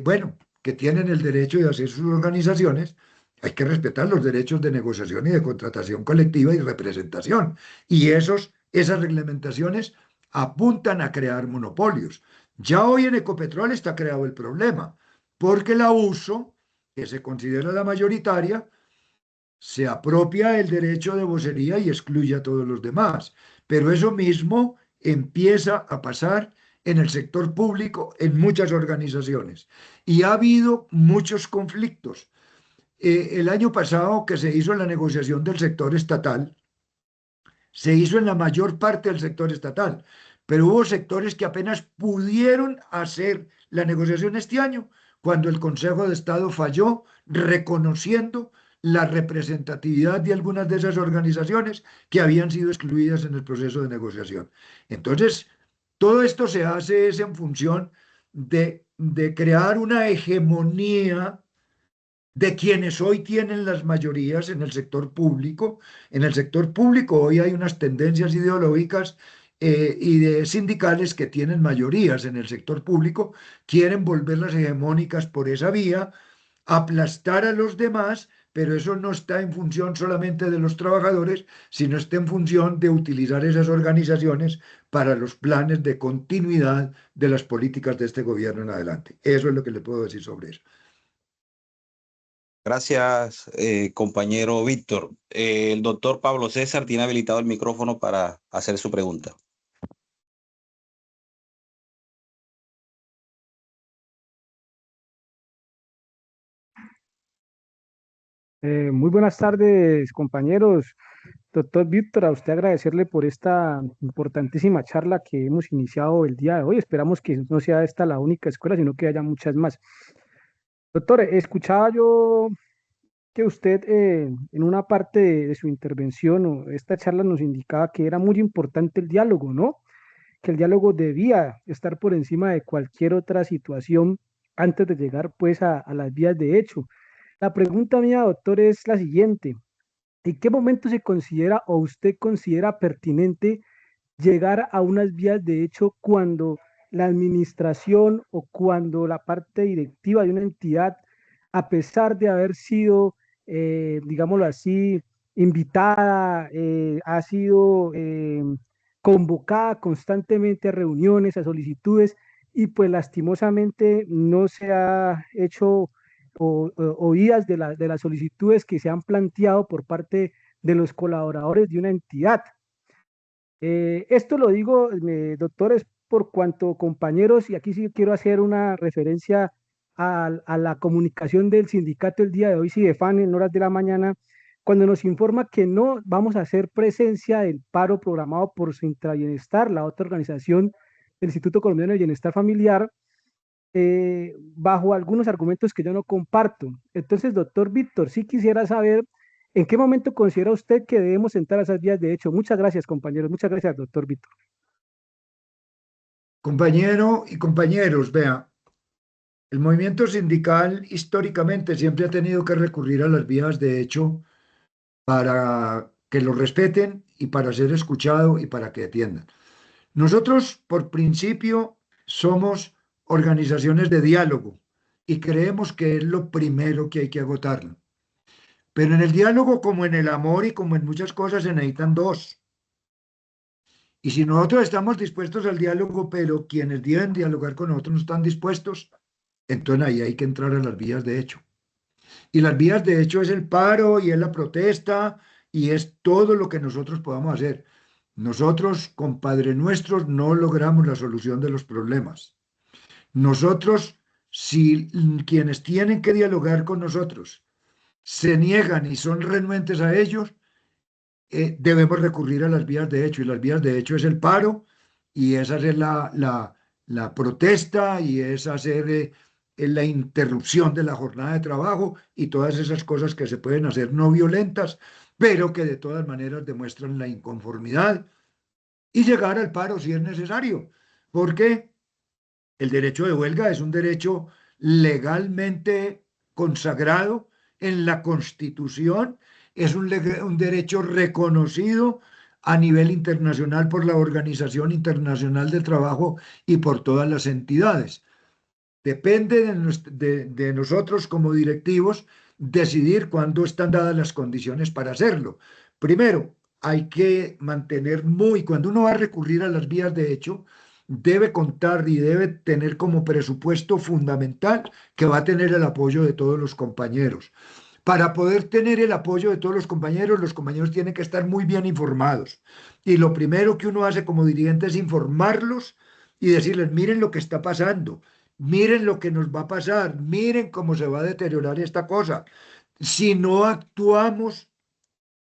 A: bueno, que tienen el derecho de hacer sus organizaciones, hay que respetar los derechos de negociación y de contratación colectiva y representación. Y esas reglamentaciones apuntan a crear monopolios. Ya hoy en Ecopetrol está creado el problema, porque el abuso, que se considera la mayoritaria, se apropia el derecho de vocería y excluye a todos los demás. Pero eso mismo empieza a pasar en el sector público, en muchas organizaciones. Y ha habido muchos conflictos. El año pasado que se hizo la negociación del sector estatal, se hizo en la mayor parte del sector estatal, pero hubo sectores que apenas pudieron hacer la negociación este año, cuando el Consejo de Estado falló reconociendo la representatividad de algunas de esas organizaciones que habían sido excluidas en el proceso de negociación. Entonces, todo esto se hace es en función de crear una hegemonía de quienes hoy tienen las mayorías en el sector público. En el sector público hoy hay unas tendencias ideológicas y de sindicales que tienen mayorías en el sector público, quieren volverlas hegemónicas por esa vía, aplastar a los demás, pero eso no está en función solamente de los trabajadores, sino está en función de utilizar esas organizaciones para los planes de continuidad de las políticas de este gobierno en adelante. Eso es lo que le puedo decir sobre eso.
B: Gracias, compañero Víctor. El doctor Pablo César tiene habilitado el micrófono para hacer su pregunta.
C: Muy buenas tardes, compañeros. Doctor Víctor, a usted agradecerle por esta importantísima charla que hemos iniciado el día de hoy. Esperamos que no sea esta la única escuela, sino que haya muchas más. Doctor, escuchaba yo que usted en una parte de su intervención o esta charla nos indicaba que era muy importante el diálogo, ¿no? Que el diálogo debía estar por encima de cualquier otra situación antes de llegar pues a las vías de hecho. La pregunta mía, doctor, es la siguiente. ¿En qué momento se considera o usted considera pertinente llegar a unas vías de hecho cuando la administración o cuando la parte directiva de una entidad, a pesar de haber sido, digámoslo así, invitada, ha sido convocada constantemente a reuniones, a solicitudes, y pues lastimosamente no se ha hecho oídas de las solicitudes que se han planteado por parte de los colaboradores de una entidad? Esto lo digo, doctores, por cuanto compañeros, y aquí sí quiero hacer una referencia a la comunicación del sindicato el día de hoy, Sidefan, en horas de la mañana, cuando nos informa que no vamos a hacer presencia del paro programado por Sintra Bienestar, la otra organización del Instituto Colombiano de Bienestar Familiar, bajo algunos argumentos que yo no comparto. Entonces, doctor Víctor, sí quisiera saber en qué momento considera usted que debemos entrar a esas vías de hecho. Muchas gracias, compañeros. Muchas gracias, doctor Víctor.
A: Compañero y compañeros, vea, el movimiento sindical históricamente siempre ha tenido que recurrir a las vías de hecho para que lo respeten y para ser escuchado y para que atiendan. Nosotros, por principio, somos organizaciones de diálogo y creemos que es lo primero que hay que agotarlo. Pero en el diálogo, como en el amor y como en muchas cosas, se necesitan dos. Y si nosotros estamos dispuestos al diálogo, pero quienes deben dialogar con nosotros no están dispuestos, entonces ahí hay que entrar a las vías de hecho. Y las vías de hecho es el paro y es la protesta y es todo lo que nosotros podamos hacer. Nosotros, compadre nuestros, no logramos la solución de los problemas. Nosotros, si quienes tienen que dialogar con nosotros se niegan y son renuentes a ellos, debemos recurrir a las vías de hecho. Y las vías de hecho es el paro y es hacer la protesta y es hacer la interrupción de la jornada de trabajo y todas esas cosas que se pueden hacer no violentas, pero que de todas maneras demuestran la inconformidad y llegar al paro si es necesario, porque el derecho de huelga es un derecho legalmente consagrado en la Constitución, es un derecho reconocido a nivel internacional por la Organización Internacional del Trabajo y por todas las entidades. Depende de nosotros como directivos decidir cuándo están dadas las condiciones para hacerlo. Primero, hay que mantener cuando uno va a recurrir a las vías de hecho, debe contar y debe tener como presupuesto fundamental que va a tener el apoyo de todos los compañeros. Para poder tener el apoyo de todos los compañeros tienen que estar muy bien informados. Y lo primero que uno hace como dirigente es informarlos y decirles, miren lo que está pasando, miren lo que nos va a pasar, miren cómo se va a deteriorar esta cosa. Si no actuamos,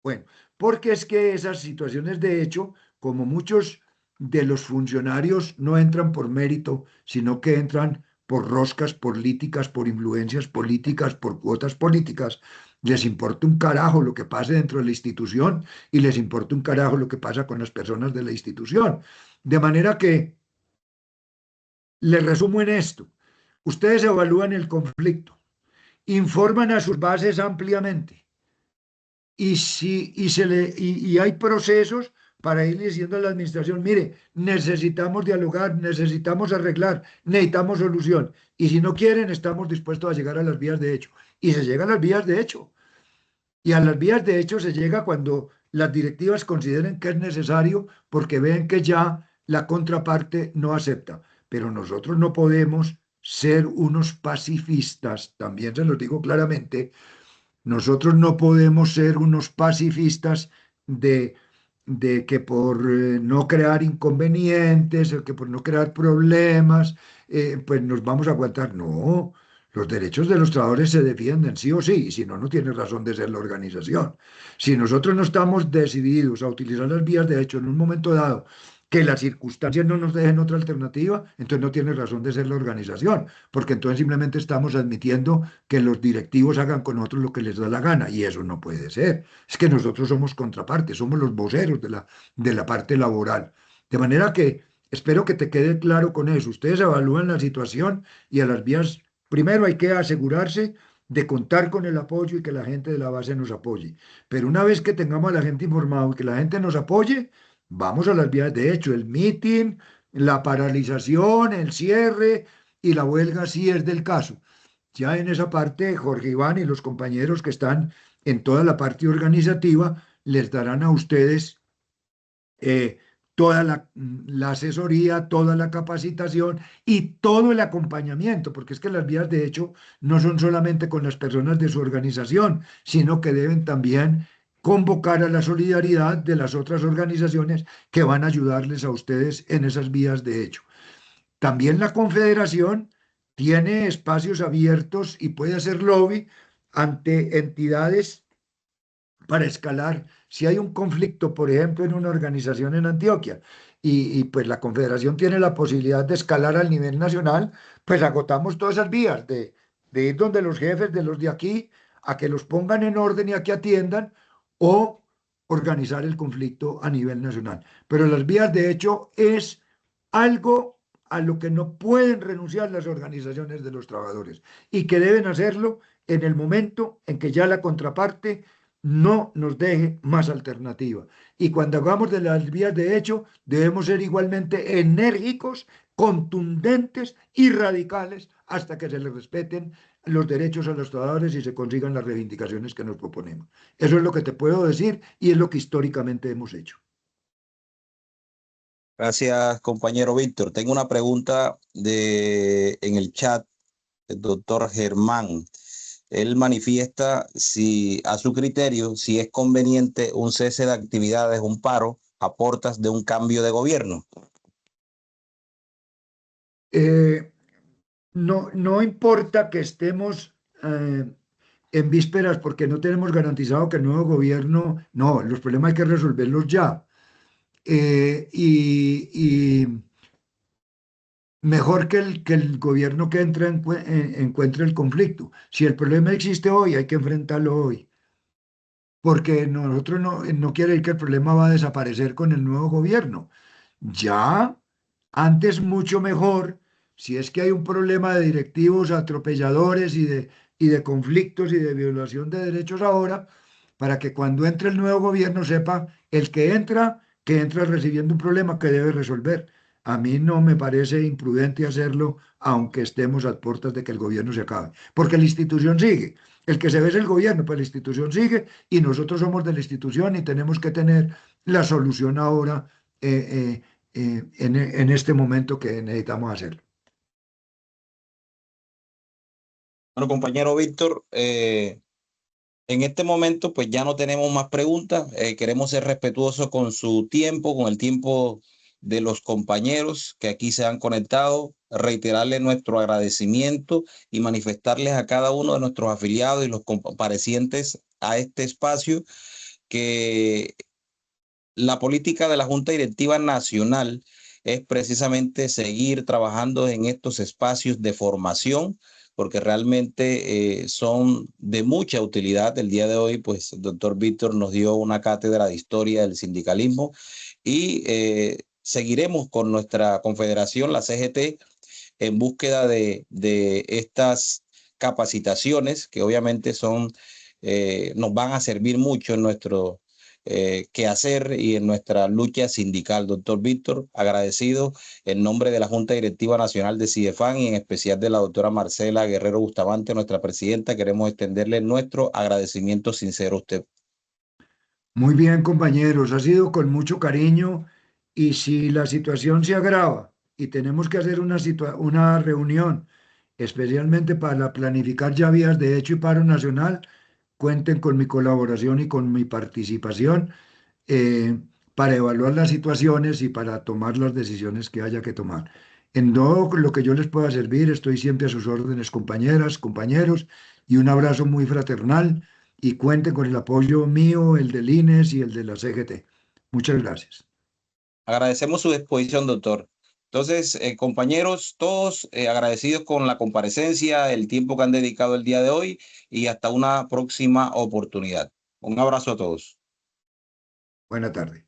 A: bueno, porque es que esas situaciones de hecho, como muchos de los funcionarios no entran por mérito, sino que entran por roscas políticas, por influencias políticas, por cuotas políticas, les importa un carajo lo que pase dentro de la institución y les importa un carajo lo que pasa con las personas de la institución. De manera que les resumo en esto. Ustedes evalúan el conflicto, informan a sus bases ampliamente y hay procesos para ir diciendo a la administración, mire, necesitamos dialogar, necesitamos arreglar, necesitamos solución. Y si no quieren, estamos dispuestos a llegar a las vías de hecho. Y se llega a las vías de hecho. Y a las vías de hecho se llega cuando las directivas consideren que es necesario porque ven que ya la contraparte no acepta. Pero nosotros no podemos ser unos pacifistas, también se los digo claramente, nosotros no podemos ser unos pacifistas de que por no crear inconvenientes, o que por no crear problemas, pues nos vamos a aguantar. No, los derechos de los trabajadores se defienden sí o sí, y si no, no tiene razón de ser la organización. Si nosotros no estamos decididos a utilizar las vías de hecho en un momento dado, que las circunstancias no nos dejen otra alternativa, entonces no tiene razón de ser la organización, porque entonces simplemente estamos admitiendo que los directivos hagan con nosotros lo que les da la gana, y eso no puede ser. Es que nosotros somos contraparte, somos los voceros de la parte laboral. De manera que espero que te quede claro con eso. Ustedes evalúan la situación y a las vías, primero hay que asegurarse de contar con el apoyo y que la gente de la base nos apoye. Pero una vez que tengamos a la gente informada y que la gente nos apoye, vamos a las vías de hecho, el meeting, la paralización, el cierre y la huelga si es del caso. Ya en esa parte, Jorge Iván y los compañeros que están en toda la parte organizativa les darán a ustedes toda la asesoría, toda la capacitación y todo el acompañamiento, porque es que las vías de hecho no son solamente con las personas de su organización, sino que deben también convocar a la solidaridad de las otras organizaciones que van a ayudarles a ustedes en esas vías de hecho. También la Confederación tiene espacios abiertos y puede hacer lobby ante entidades para escalar. Si hay un conflicto, por ejemplo, en una organización en Antioquia, pues la Confederación tiene la posibilidad de escalar al nivel nacional, pues agotamos todas esas vías de ir donde los jefes de los de aquí a que los pongan en orden y a que atiendan, o organizar el conflicto a nivel nacional. Pero las vías, de hecho, es algo a lo que no pueden renunciar las organizaciones de los trabajadores y que deben hacerlo en el momento en que ya la contraparte no nos deje más alternativa. Y cuando hagamos de las vías de hecho, debemos ser igualmente enérgicos, contundentes y radicales hasta que se les respeten los derechos a los trabajadores y se consigan las reivindicaciones que nos proponemos. Eso es lo que te puedo decir y es lo que históricamente hemos hecho.
B: Gracias, compañero Víctor. Tengo una pregunta en el chat del doctor Germán. Él manifiesta si a su criterio, si es conveniente un cese de actividades, un paro, a portas de un cambio de gobierno.
A: No importa que estemos en vísperas porque no tenemos garantizado que el nuevo gobierno, no, los problemas hay que resolverlos ya. Y mejor que el gobierno que entra encuentre el conflicto. Si el problema existe hoy, hay que enfrentarlo hoy. Porque nosotros no quiere decir que el problema va a desaparecer con el nuevo gobierno. Ya, antes mucho mejor, si es que hay un problema de directivos atropelladores y de conflictos y de violación de derechos ahora, para que cuando entre el nuevo gobierno sepa el que entra recibiendo un problema que debe resolver. A mí no me parece imprudente hacerlo, aunque estemos a puertas de que el gobierno se acabe, porque la institución sigue. El que se ve es el gobierno, pues la institución sigue y nosotros somos de la institución y tenemos que tener la solución ahora en este momento que necesitamos hacerlo.
B: Bueno, compañero Víctor, en este momento pues ya no tenemos más preguntas. Queremos ser respetuosos con su tiempo, con el tiempo de los compañeros que aquí se han conectado, reiterarles nuestro agradecimiento y manifestarles a cada uno de nuestros afiliados y los comparecientes a este espacio que la política de la Junta Directiva Nacional es precisamente seguir trabajando en estos espacios de formación, porque realmente son de mucha utilidad. El día de hoy, pues, el doctor Víctor nos dio una cátedra de historia del sindicalismo y seguiremos con nuestra confederación, la CGT, en búsqueda de estas capacitaciones que obviamente nos van a servir mucho en nuestro quehacer y en nuestra lucha sindical. Doctor Víctor, agradecido en nombre de la Junta Directiva Nacional de CIDEFAN y en especial de la doctora Marcela Guerrero Bustamante, nuestra presidenta, queremos extenderle nuestro agradecimiento sincero a usted.
A: Muy bien, compañeros, ha sido con mucho cariño y si la situación se agrava y tenemos que hacer una reunión, especialmente para planificar ya vías de hecho y paro nacional, cuenten con mi colaboración y con mi participación eh, para evaluar las situaciones y para tomar las decisiones que haya que tomar. En todo lo que yo les pueda servir, estoy siempre a sus órdenes, compañeras, compañeros, y un abrazo muy fraternal y cuenten con el apoyo mío, el del INES y el de la CGT. Muchas gracias.
B: Agradecemos su disposición, doctor. Entonces, compañeros, todos agradecidos con la comparecencia, el tiempo que han dedicado el día de hoy y hasta una próxima oportunidad. Un abrazo a todos.
A: Buena tarde.